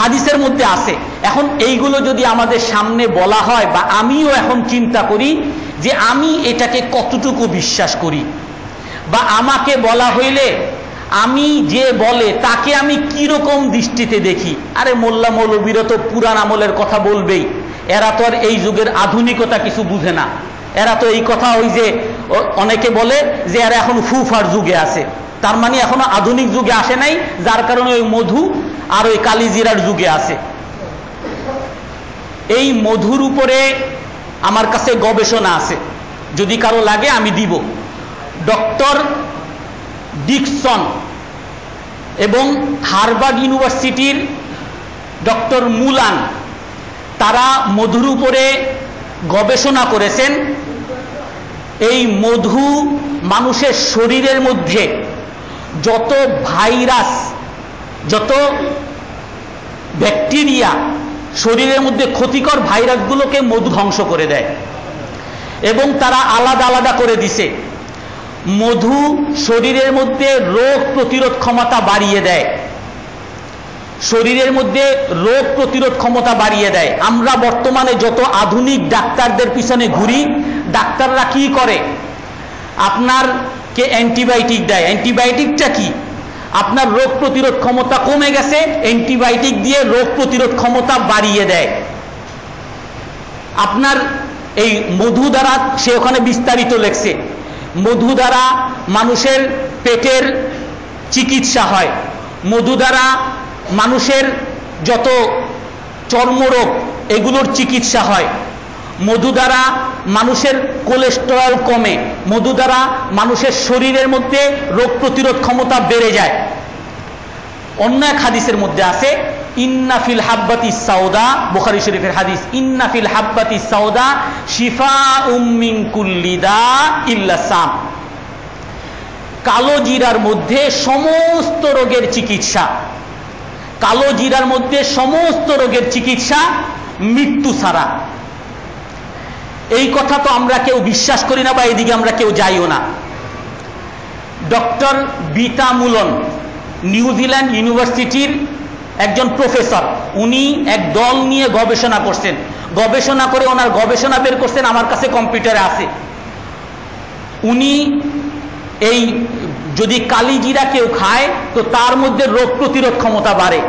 হাদিসের মধ্যে আছে। এখন এইগুলো যদি আমাদের সামনে বলা হয়, বা আমিও এখন চিন্তা করি যে আমি এটাকে কতটুকু বিশ্বাস করি, বা আমাকে বলা হইলে আমি যে বলে তাকে আমি কিরকম দৃষ্টিতে দেখি। আরে মোল্লা মৌলবীরা তো পুরান আমলের কথা বলবেই, এরা তো আর এই যুগের আধুনিকতা কিছু বুঝে না। এরা তো এই কথা ওই যে অনেকে বলে যে এরা এখন ফুফার যুগে আছে, তার মানে এখনো আধুনিক যুগে আসে নাই, যার কারণে ওই মধু আর ওই কালিজিরার যুগে আছে। এই মধুর উপরে আমার কাছে গবেষণা আছে, যদি কারো লাগে আমি দিব। ডক্টর ডিকসন এবং হার্ভার্ড ইউনিভার্সিটির ডক্টর মুলান, তারা মধুর উপরে গবেষণা করেছেন। এই মধু মানুষের শরীরের মধ্যে যত ভাইরাস, যত ব্যাকটেরিয়া, শরীরের মধ্যে ক্ষতিকর ভাইরাসগুলোকে মধু ধ্বংস করে দেয়, এবং তারা আলাদা আলাদা করে দিছে। মধু শরীরের মধ্যে রোগ প্রতিরোধ ক্ষমতা বাড়িয়ে দেয়, শরীরের মধ্যে রোগ প্রতিরোধ ক্ষমতা বাড়িয়ে দেয়। আমরা বর্তমানে যত আধুনিক ডাক্তারদের পিছনে ঘুরি, ডাক্তাররা কি করে? আপনারকে অ্যান্টিবায়োটিক দেয়। অ্যান্টিবায়োটিকটা কি? আপনার রোগ প্রতিরোধ ক্ষমতা কমে গেছে, অ্যান্টিবায়োটিক দিয়ে রোগ প্রতিরোধ ক্ষমতা বাড়িয়ে দেয়। আপনার এই মধু দ্বারা, সে ওখানে বিস্তারিত লেখছে, মধু দ্বারা মানুষের পেটের চিকিৎসা হয়, মধু দ্বারা মানুষের যত চর্মরোগ এগুলোর চিকিৎসা হয়, মধু দ্বারা মানুষের কোলেস্টেরল কমে, মধু দ্বারা মানুষের শরীরের মধ্যে রোগ প্রতিরোধ ক্ষমতা বেড়ে যায়। অন্য এক হাদিসের মধ্যে আছে ইন্না ফিল হাব্বাতি সাউদা, বুখারী শরীফের হাদিস, ইন্না ফিল হাব্বাতি সাউদা শিফাউম মিন কুল্লি দা ইল্লা সাম, কালো জিরার মধ্যে সমস্ত রোগের চিকিৎসা, কালো জিরার মধ্যে সমস্ত রোগের চিকিৎসা, মৃত্যু ছাড়া। এই কথা তো আমরা কেউ বিশ্বাস করি না, বা এদিকে আমরা কেউ যাইও না। ডক্টর বিটা মুলন নিউজিল্যান্ড ইউনিভার্সিটির একজন প্রফেসর, উনি এক দল নিয়ে গবেষণা করছেন, গবেষণা করে ওনার গবেষণা বের করছেন, আমার কাছে কম্পিউটারে আছে। উনি এই যদি কালি জিরা কেউ খায় তো তার মধ্যে রোগ প্রতিরোধ ক্ষমতা বাড়ে।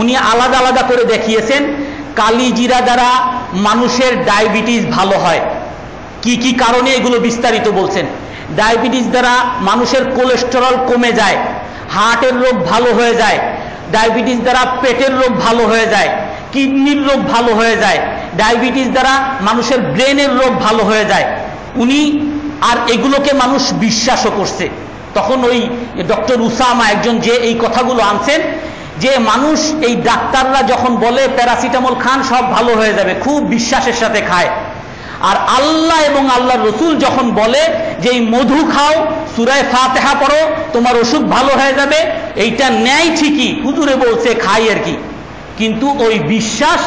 উনি আলাদা আলাদা করে দেখিয়েছেন কালি জিরা দ্বারা মানুষের ডায়াবেটিস ভালো হয়, কি কি কারণে এগুলো বিস্তারিত বলছেন। ডায়াবেটিস দ্বারা মানুষের কোলেস্টেরল কমে যায়, হার্টের রোগ ভালো হয়ে যায়, ডায়াবেটিস দ্বারা পেটের রোগ ভালো হয়ে যায়, কিডনির রোগ ভালো হয়ে যায়, ডায়াবেটিস দ্বারা মানুষের ব্রেনের রোগ ভালো হয়ে যায়। উনি আর এগুলোকে মানুষ বিশ্বাসও করছে। তখন ওই ডক্টর উসামা একজন যে এই কথাগুলো আনছেন, যে মানুষ এই ডাক্তাররা যখন বলে প্যারাসিটামল খান সব ভালো হয়ে যাবে, খুব বিশ্বাসের সাথে খায়। আর আল্লাহ এবং আল্লাহর রসুল যখন বলে যে এই মধু খাও, সূরা ফাতিহা পড়ো, তোমার অসুখ ভালো হয়ে যাবে, এইটা ন্যায় ঠিকই, হুজুরে বলছে খাই আর কি, কিন্তু ওই বিশ্বাস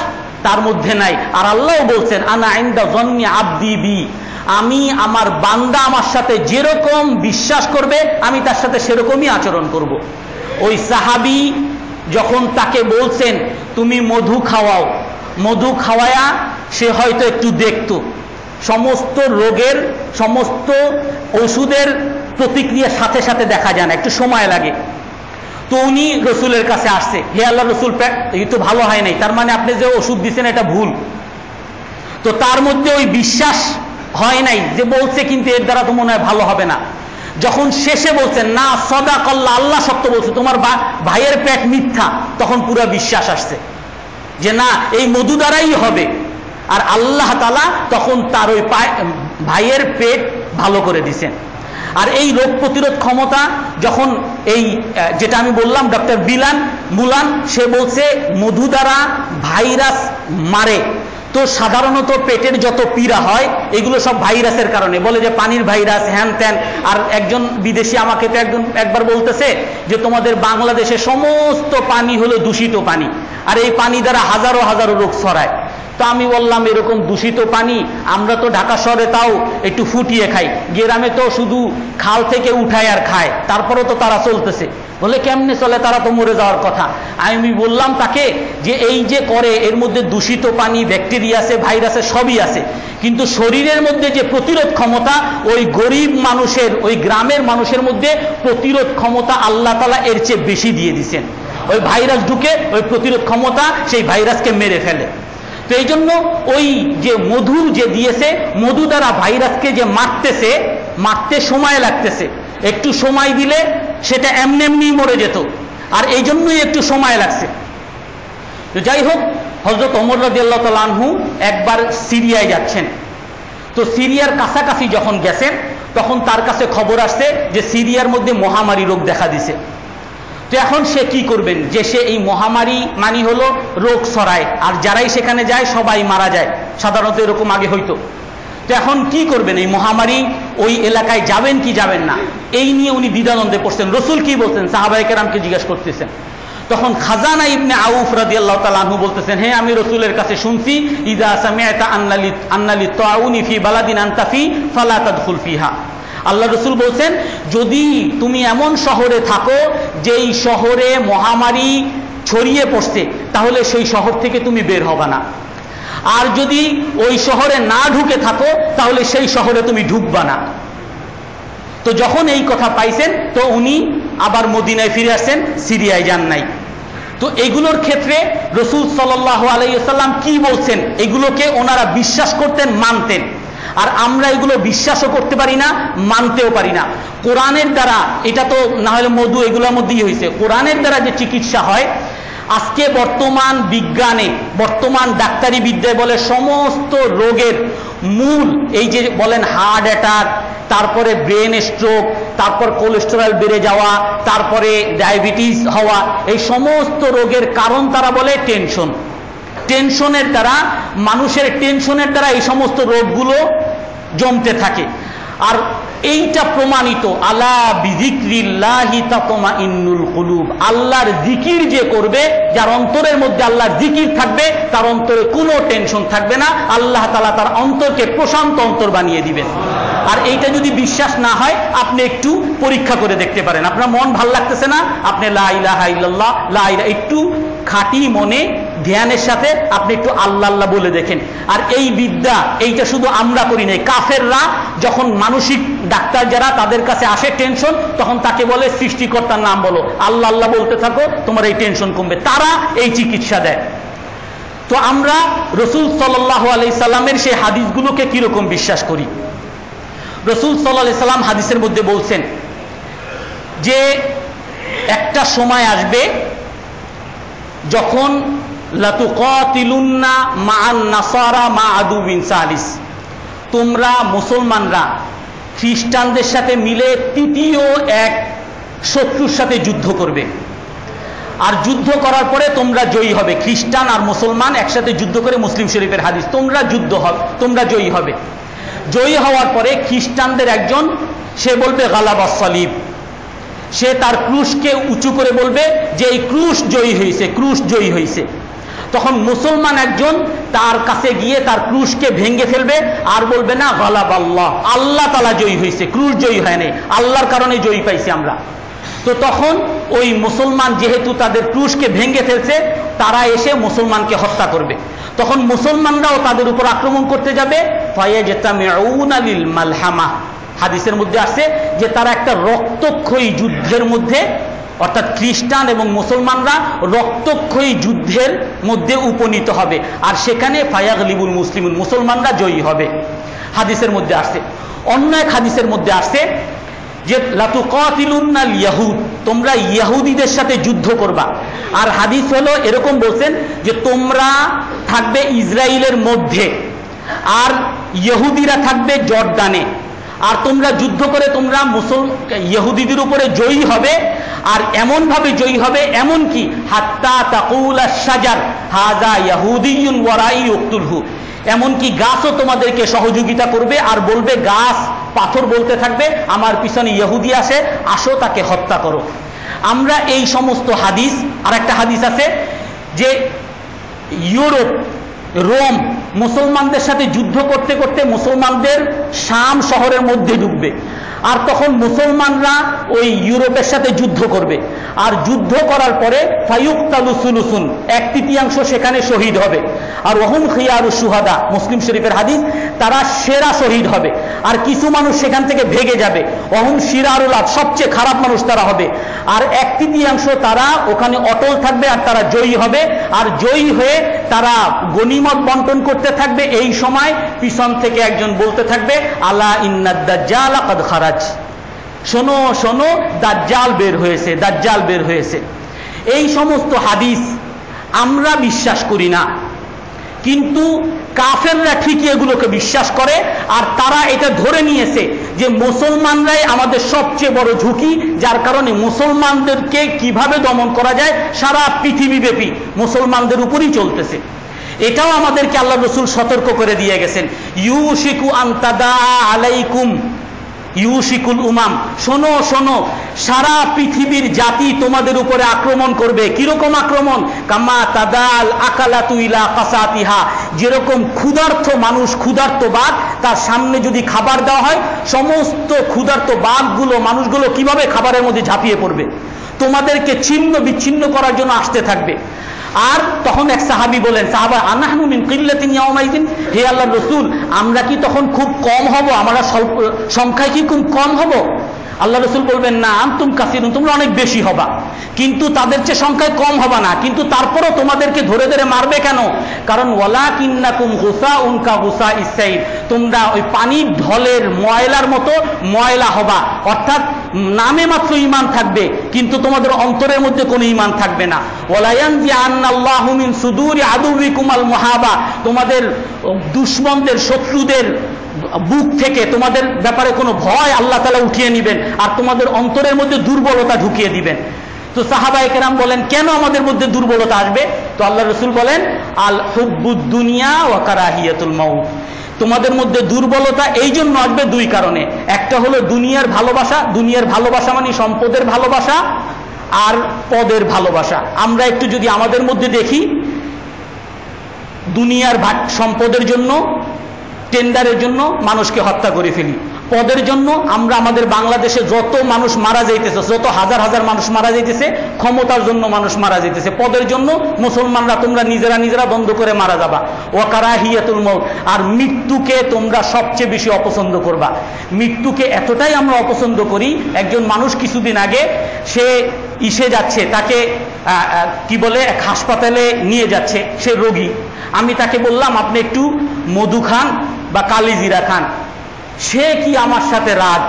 তার মধ্যে নাই। আর আল্লাহ বলছেন আনা ইনদা যন্নি আবদি বি, আমি আমার বান্দা আমার সাথে যেরকম বিশ্বাস করবে আমি তার সাথে সেরকমই আচরণ করব। ওই সাহাবী যখন তাকে বলছেন তুমি মধু খাওয়াও, মধু খাওয়ায়া সে হয়তো একটু দেখতো, সমস্ত রোগের সমস্ত ওষুধের প্রতিক্রিয়া সাথে সাথে দেখা যায় না, একটু সময় লাগে। তো উনি রসুলের কাছে আসছে, হে আল্লাহ রসুল, এই তো ভালো হয় নাই, তার মানে আপনি যে ওষুধ দিচ্ছেন এটা ভুল। তো তার মধ্যে ওই বিশ্বাস হয় নাই, যে বলছে কিন্তু এর দ্বারা তো মনে হয় ভালো হবে না। যখন শেষে বলছেন না সাদাকাল্লাহ, আল্লাহ সত্য বলছে, তোমার ভাইয়ের পেট মিথ্যা, তখন পুরো বিশ্বাস আসছে যে না এই মধু দ্বারাই হবে। আর আল্লাহ তাআলা তখন তার ওই ভাইয়ের পেট ভালো করে দিছেন। আর এই রোগ প্রতিরোধ ক্ষমতা যখন এই যেটা আমি বললাম ডক্টর বিলান মুলান, সে বলছে মধু দ্বারা ভাইরাস মারে। তো সাধারণত পেটের যত পীড়া হয় এগুলো সব ভাইরাসের কারণে, বলে যে পানির ভাইরাস, হ্যান ত্যান। আর একজন বিদেশি আমাকে তো একবার বলতেছে যে তোমাদের বাংলাদেশে সমস্ত পানি হলো দূষিত পানি, আর এই পানি দ্বারা হাজারো হাজারো রোগ ছড়ায়। তো আমি বললাম এরকম দূষিত পানি আমরা তো ঢাকা শহরে তাও একটু ফুটিয়ে খাই, গ্রামে তো শুধু খাল থেকে উঠায় আর খায়, তারপরেও তো তারা চলতেছে। বলে কেমনে চলে, তারা তো মরে যাওয়ার কথা। আমি বললাম তাকে যে এই যে করে এর মধ্যে দূষিত পানি, ব্যাকটেরিয়া আছে, ভাইরাস আছে, সবই আছে, কিন্তু শরীরের মধ্যে যে প্রতিরোধ ক্ষমতা, ওই গরিব মানুষের, ওই গ্রামের মানুষের মধ্যে প্রতিরোধ ক্ষমতা আল্লাহ তাআলা এর চেয়ে বেশি দিয়ে দিয়েছেন। ওই ভাইরাস ঢুকে ওই প্রতিরোধ ক্ষমতা সেই ভাইরাসকে মেরে ফেলে। তো এই জন্য ওই যে মধু যে দিয়েছে, মধু দ্বারা ভাইরাসকে যে মারতে সময় লাগতেছে, একটু সময় দিলে সেটা এমনি এমনি মরে যেত, আর এই জন্যই একটু সময় লাগছে। তো যাই হোক, হযরত ওমর রাদিয়াল্লাহু তাআলা আনহু একবার সিরিয়ায় যাচ্ছেন। তো সিরিয়ার কাছাকাছি যখন গেছেন তখন তার কাছে খবর আসছে যে সিরিয়ার মধ্যে মহামারী রোগ দেখা দিছে। তো এখন সে কি করবেন, যে সে এই মহামারী মানে হলো রোগ ছড়ায়, আর যারাই সেখানে যায় সবাই মারা যায়, সাধারণত এরকম আগে হইতো। তো এখন কি করবেন, এই মহামারী ওই এলাকায় যাবেন কি যাবেন না, এই নিয়ে উনি দ্বিধাদ্বন্দ্বে পড়ছেন। রসুল কি বলছেন, সাহাবায়ে কেরামকে জিজ্ঞেস করতেছেন। তখন খাজানা ইবনে আউফ রাদিয়াল্লাহু তাআলা আনহু বলতেছেন, হ্যাঁ আমি রসুলের কাছে শুনছি, ইযা সামি'তা আন্নালি তাউনি ফি বালাদিন আনতা ফি ফালা তাদখুল ফিহা। আল্লাহ রসুল বলছেন, যদি তুমি এমন শহরে থাকো যেই শহরে মহামারী ছড়িয়ে পড়ছে, তাহলে সেই শহর থেকে তুমি বের হবে না। আর যদি ওই শহরে না ঢুকে থাকো তাহলে সেই শহরে তুমি ঢুকবা না। তো যখন এই কথা পাইছেন তো উনি আবার মদিনায় ফিরে আসছেন, সিরিয়ায় যান নাই। তো এগুলোর ক্ষেত্রে রাসূল সাল্লাল্লাহু আলাইহি ওয়াসাল্লাম কি বলছেন এগুলোকে ওনারা বিশ্বাস করতেন, মানতেন। আর আমরা এগুলো বিশ্বাসও করতে পারি না, মানতেও পারি না। কোরআনের দ্বারা, এটা তো না হলে মধু এগুলোর মধ্যেই হয়েছে, কোরআনের দ্বারা যে চিকিৎসা হয়, আজকে বর্তমান বিজ্ঞানে, বর্তমান ডাক্তারি বিদ্যায় বলে সমস্ত রোগের মূল এই যে বলেন হার্ট অ্যাটাক, তারপরে ব্রেন স্ট্রোক, তারপর কোলেস্টেরল বেড়ে যাওয়া, তারপরে ডায়াবেটিস হওয়া, এই সমস্ত রোগের কারণ তারা বলে টেনশন। টেনশনের দ্বারা, মানুষের টেনশনের দ্বারা এই সমস্ত রোগগুলো জমতে থাকে। আর এইটা প্রমাণিত, আলা বিযিকরিল্লাহি তাতমাইন্নুল কুলুব, আল্লাহর জিকির যে করবে, যার অন্তরের মধ্যে আল্লাহর জিকির থাকবে, তার অন্তরে কোনো টেনশন থাকবে না, আল্লাহ তাআলা তার অন্তরকে প্রশান্ত অন্তর বানিয়ে দিবেন। আর এইটা যদি বিশ্বাস না হয়, আপনি একটু পরীক্ষা করে দেখতে পারেন। আপনার মন ভাল লাগতেছে না, আপনি লা ইলাহা ইল্লাল্লাহ, লা ইলাহা, একটু খাঁটি মনে ধ্যানের সাথে আপনি একটু আল্লাহ আল্লাহ বলে দেখেন। আর এই বিদ্যা, এইটা শুধু আমরা করি নাই, কাফেররা যখন মানসিক ডাক্তার যারা তাদের কাছে আসে টেনশন, তখন তাকে বলে সৃষ্টিকর্তার নাম বলো, আল্লাহ আল্লাহ বলতে থাকো, তোমার এই টেনশন কমবে, তারা এই চিকিৎসা দেয়। তো আমরা রাসূল সাল্লাল্লাহু আলাইহি সাল্লামের সেই হাদিসগুলোকে কিরকম বিশ্বাস করি? রাসূল সাল্লাল্লাহু আলাইহি সাল্লাম হাদিসের মধ্যে বলছেন যে একটা সময় আসবে যখন লাতুকাতিলুন্না মা'আন নাসারা মা আদুবিন সালিস, তোমরা মুসলমানরা খ্রিস্টানদের সাথে মিলে তৃতীয় এক শত্রুর সাথে যুদ্ধ করবে। আর যুদ্ধ করার পরে তোমরা জয়ী হবে। খ্রিস্টান আর মুসলমান একসাথে যুদ্ধ করে, মুসলিম শরীফের হাদিস, তোমরা জয়ী হবে। জয়ী হওয়ার পরে খ্রিস্টানদের একজন, সে বলবে গালাবাস সালিব, সে তার ক্রুশকে উঁচু করে বলবে যে এই ক্রুশ জয়ী হয়েছে, ক্রুশ জয়ী হয়েছে। তখন মুসলমান একজন তার কাছে গিয়ে তার ক্রুশকে ভেঙে ফেলবে আর বলবে না গালাব আল্লাহ, আল্লাহ তাআলা জয়ী হয়েছে, ক্রুশ জয়ী হয় নাই, আল্লাহর কারণে জয়ী পাইছি আমরা। তো তখন ওই মুসলমান যেহেতু তাদের ক্রুশকে ভেঙে ফেলছে, তারা এসে মুসলমানকে হত্যা করবে। তখন মুসলমানরাও তাদের উপর আক্রমণ করতে যাবে। ফায়াজতামিউনা লিল মালহামা, হাদিসের মধ্যে আসছে যে তারা একটা রক্তক্ষয়ী যুদ্ধের মধ্যে, অর্থাৎ খ্রিস্টান এবং মুসলমানরা রক্তক্ষয়ী যুদ্ধের মধ্যে উপনীত হবে। আর সেখানে ফায়াগলিবুল মুসলিমুন, মুসলমানরা জয়ী হবে, হাদিসের মধ্যে আসছে। অন্য এক হাদিসের মধ্যে আসছে যে লাতুকাতিলুন্নাল ইয়াহুদ, তোমরা ইহুদিদের সাথে যুদ্ধ করবা। আর হাদিস হলো এরকম বলছেন যে তোমরা থাকবে ইসরায়েলের মধ্যে, আর ইহুদিরা থাকবে জর্দানে, আর তোমরা যুদ্ধ করে তোমরা ইহুদিদের উপরে জয়ী হবে, আর এমন ভাবে জয়ী হবে এমন কি হাত্তা তাকুলা শাজার হাযা ইয়াহুদিয়ুন ওয়ারাই উকতুলহু, এমনকি গাছও তোমাদেরকে সহযোগিতা করবে আর বলবে, গাছ পাথর বলতে থাকবে আমার পিছনে ইহুদি আসে, আসো তাকে হত্যা করো। আমরা এই সমস্ত হাদিস, আর একটা হাদিস আছে যে ইউরোপ রোম মুসলমানদের সাথে যুদ্ধ করতে করতে মুসলমানদের শাম শহরের মধ্যে ঢুকবে, আর তখন মুসলমানরা ওই ইউরোপের সাথে যুদ্ধ করবে, আর যুদ্ধ করার পরে ফায়ুক্তালু সুলুসুন, 1/3 সেখানে শহীদ হবে, আর ওহুম খিয়ারু শুহাদা, মুসলিম শরীফের হাদিস, তারা সেরা শহীদ হবে, আর কিছু মানুষ সেখান থেকে ভেগে যাবে, ওহুম শিরারুল আদ, সবচেয়ে খারাপ মানুষ তারা হবে, আর 1/3 তারা ওখানে অটল থাকবে, আর তারা জয়ী হবে, আর জয়ী হয়ে তারা গনিমত বন্টন করতে থাকবে। এই সময় পিছন থেকে একজন বলতে থাকবে, আলা ইন্নাদ দাজ্জাল কাদ খারাজ, শোনো শোনো দাজ্জাল বের হয়েছে, দাজ্জাল বের হয়েছে। এই সমস্ত হাদিস আমরা বিশ্বাস করি না, কিন্তু কাফেররা ঠিকই এগুলোকে বিশ্বাস করে, আর তারা এটা ধরে নিয়েছে যে মুসলমানরাই আমাদের সবচেয়ে বড় ঝুঁকি, যার কারণে মুসলমানদেরকে কিভাবে দমন করা যায় সারা পৃথিবীব্যাপী মুসলমানদের উপরই চলতেছে। এটাও আমাদেরকে আল্লাহ রসুল সতর্ক করে দিয়ে গেছেন, ইউশিকু আন তাদা আলাইকুম ইউশিকুল উমাম, শোনো শোনো সারা পৃথিবীর জাতি তোমাদের উপরে আক্রমণ করবে। কিরকম আক্রমণ? কামা তাদাল আকালাতু ইলা কাসাতিহা, যেরকম ক্ষুধার্ত মানুষ, ক্ষুধার্ত বাঘ, তার সামনে যদি খাবার দেওয়া হয় সমস্ত ক্ষুধার্ত বাঘগুলো, মানুষগুলো কিভাবে খাবারের মধ্যে ঝাঁপিয়ে পড়বে, তোমাদেরকে ছিন্ন বিচ্ছিন্ন করার জন্য আসতে থাকবে। আর তখন এক সাহাবী বলেন, সাহাবা আনাহনু মিন কিল্লাতিন ইয়াউমাইদিন, হে আল্লাহর রাসূল আমরা কি তখন খুব কম হব, আমরা সংখ্যায় কি খুব কম হব? আল্লাহ রাসূল বলবেন, না আনতুম কাসিরুন, তোমরা অনেক বেশি হবা, কিন্তু তাদের চেয়ে সংখ্যায় কম হবা না, কিন্তু তারপরও তোমাদেরকে ধরে ধরে মারবে কেন? কারণ ওয়ালাকিন্নাকুম গুসাউন কা গুসাইস সাইল, তোমরা ওই পানির ঢলের ময়লার মতো ময়লা হবা, অর্থাৎ নামে মাত্র ঈমান থাকবে কিন্তু তোমাদের অন্তরের মধ্যে কোনো ঈমান থাকবে না। ওয়ালা ইয়ানজি আন্নাল্লাহু মিন সুদুরি আদুবিকুম আল মুহাবা, তোমাদের দুশমনদের, শত্রুদের বুক থেকে তোমাদের ব্যাপারে কোনো ভয় আল্লাহ তাআলা উঠিয়ে নেবেন, আর তোমাদের অন্তরের মধ্যে দুর্বলতা ঢুকিয়ে দিবেন। তো সাহাবায়ে কেরাম বলেন, কেন আমাদের মধ্যে দুর্বলতা আসবে? তো আল্লাহ রাসূল বলেন, আল হুব্বুদ দুনিয়া ওয়া কারাহিয়াতুল মাউত, তোমাদের মধ্যে দুর্বলতা এই জন্য আসবে দুই কারণে। একটা হলো দুনিয়ার ভালোবাসা, দুনিয়ার ভালোবাসা মানে সম্পদের ভালোবাসা আর পদের ভালোবাসা। আমরা একটু যদি আমাদের মধ্যে দেখি, দুনিয়ার সম্পদের জন্য, টেন্ডারের জন্য মানুষকে হত্যা করে ফেলি, পদের জন্য আমরা আমাদের বাংলাদেশে যত মানুষ মারা যাইতেছে, যত হাজার হাজার মানুষ মারা যাইতেছে, ক্ষমতার জন্য মানুষ মারা যাইতেছে, পদের জন্য মুসলমানরা তোমরা নিজেরা নিজেরা বন্ধ করে মারা যাবা। ওয়া কারাহিয়াতুল মউত, আর মৃত্যুকে তোমরা সবচেয়ে বেশি অপছন্দ করবা। মৃত্যুকে এতটাই আমরা অপছন্দ করি, একজন মানুষ কিছুদিন আগে সে ইসে যাচ্ছে, তাকে কি বলে এক হাসপাতালে নিয়ে যাচ্ছে, সে রোগী, আমি তাকে বললাম আপনি একটু মধু খান বা কালিজিরা খান, সে কি আমার সাথে রাগ,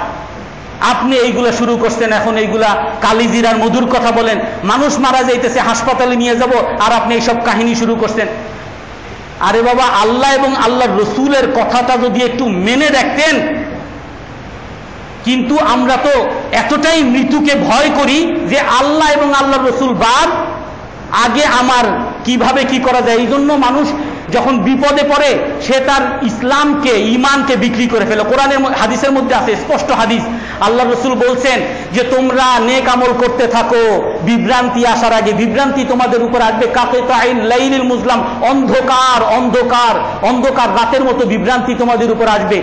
আপনি এইগুলা শুরু করছেন, এখন এইগুলা কালিজিরার মধুর কথা বলেন, মানুষ মারা যাইতেছে হাসপাতালে নিয়ে যাব আর আপনি এইসব কাহিনী শুরু করছেন। আরে বাবা, আল্লাহ এবং আল্লাহর রসুলের কথাটা যদি একটু মেনে দেখতেন। কিন্তু আমরা তো এতটাই মৃত্যুকে ভয় করি যে আল্লাহ এবং আল্লাহর রসুল বাদ, আগে আমার কিভাবে কি করা যায়। এই জন্য মানুষ যখন বিপদে পড়ে সে তার ইসলামকে, ঈমানকে বিক্রি করে ফেলে। কোরআনের হাদিসের মধ্যে আছে, স্পষ্ট হাদিস, আল্লাহ রসুল বলছেন যে তোমরা নেক আমল করতে থাকো, বিভ্রান্তি আসার আগে বিভ্রান্তি তোমাদের উপর আসবে। কাকিতাইল লাইলিল মুজলাম, অন্ধকার অন্ধকার অন্ধকার রাতের মতো বিভ্রান্তি তোমাদের উপর আসবে।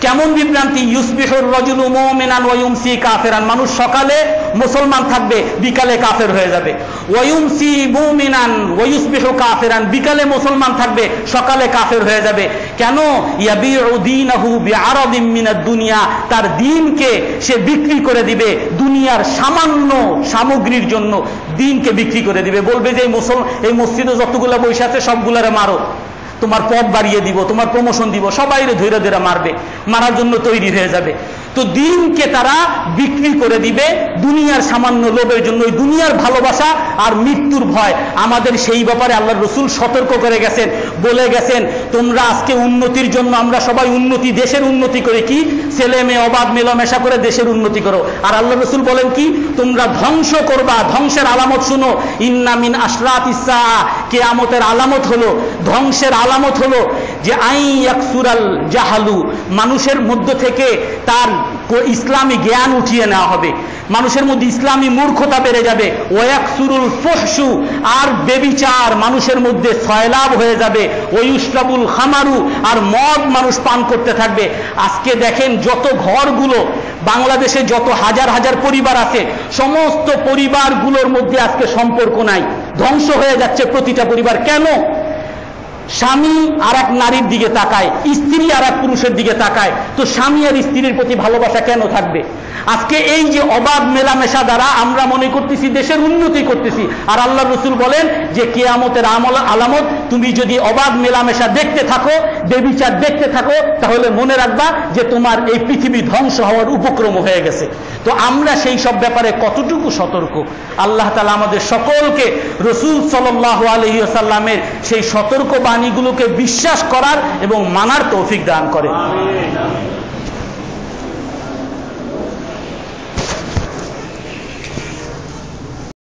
কেমন বিভ্রান্তি? ইউসবিহুর রাজুলু মুমিনান ওয়া ইউমসি কাফিরান, মানুষ সকালে মুসলমান থাকবে, বিকালে কাফের হয়ে যাবে। ওয়া ইউমসি মুমিনান ওয়া ইউসবিহু কাফিরান, বিকালে মুসলমান থাকবে, সকালে কাফের হয়ে যাবে। কেন? ইয়াবিউ দীনাহু বিআরাদিন মিনাদ দুনিয়া, তার দ্বীনকে সে বিক্রি করে দিবে দুনিয়ার সামান্য সামগ্রীর জন্য, দ্বীনকে বিক্রি করে দিবে। বলবে যে এই মসজিদে যতগুলো বৈশা আছে সবগুলারে মারো, তোমার পদ বাড়িয়ে দিব, তোমার প্রমোশন দিব, সবাই ধৈর্য ধৈর্য মারবে, মারার জন্য তৈরি হয়ে যাবে। তো দ্বীনকে তারা বিক্রি করে দিবে দুনিয়ার সামান্য লোভের জন্য। ওই দুনিয়ার ভালোবাসা আর মৃত্যুর ভয়, আমাদের সেই ব্যাপারে আল্লাহর রসুল সতর্ক করে গেছেন। বলে গেছেন তোমরা আজকে উন্নতির জন্য আমরা সবাই উন্নতি, দেশের উন্নতি করে কি ছেলে মেয়ে অবাধ মেলামেশা করে দেশের উন্নতি করো। আর আল্লাহ রাসূল বলেন কি তোমরা ধ্বংস করবা। ধ্বংসের আলামত শুনো, ইন্না মিন আশরাতিস সাআ, কিয়ামতের আলামত হলো, ধ্বংসের আলামত হলো যে ইয়াকসুরাল জাহালু, মানুষের মধ্য থেকে তার ইসলামী জ্ঞান উঠিয়ে নেওয়া হবে, মানুষের মধ্যে ইসলামী মূর্খতা বেড়ে যাবে। ওয়াকসুরুল ফুহশু, আর বেবিচার মানুষের মধ্যে সয়লাভ হয়ে যাবে। ওয়ুশরাবুল খামারু, আর মদ মানুষ পান করতে থাকবে। আজকে দেখেন যত ঘরগুলো বাংলাদেশে, যত হাজার হাজার পরিবার আছে, সমস্ত পরিবারগুলোর মধ্যে আজকে সম্পর্ক নাই, ধ্বংস হয়ে যাচ্ছে প্রতিটা পরিবার। কেন? স্বামী আর এক নারীর দিকে তাকায়, স্ত্রী আর এক পুরুষের দিকে তাকায়, তো স্বামী আর স্ত্রীর প্রতি ভালোবাসা কেন থাকবে? আজকে এই যে অবাধ মেলামেশা দ্বারা আমরা মনে করতেছি দেশের উন্নতি করতেছি, আর আল্লাহ রসুল বলেন যে কিয়ামতের আলামত, তুমি যদি অবাধ মেলামেশা দেখতে থাকো, বেবিচার দেখতে থাকো, তাহলে মনে রাখবা যে তোমার এই পৃথিবী ধ্বংস হওয়ার উপক্রম হয়ে গেছে। তো আমরা সেই সব ব্যাপারে কতটুকু সতর্ক? আল্লাহ তাআলা আমাদের সকলকে রসুল সাল্লাল্লাহু আলাইহি ওয়াসাল্লামের সেই সতর্ক বাণীগুলোকে বিশ্বাস করার এবং মানার তৌফিক দান করে।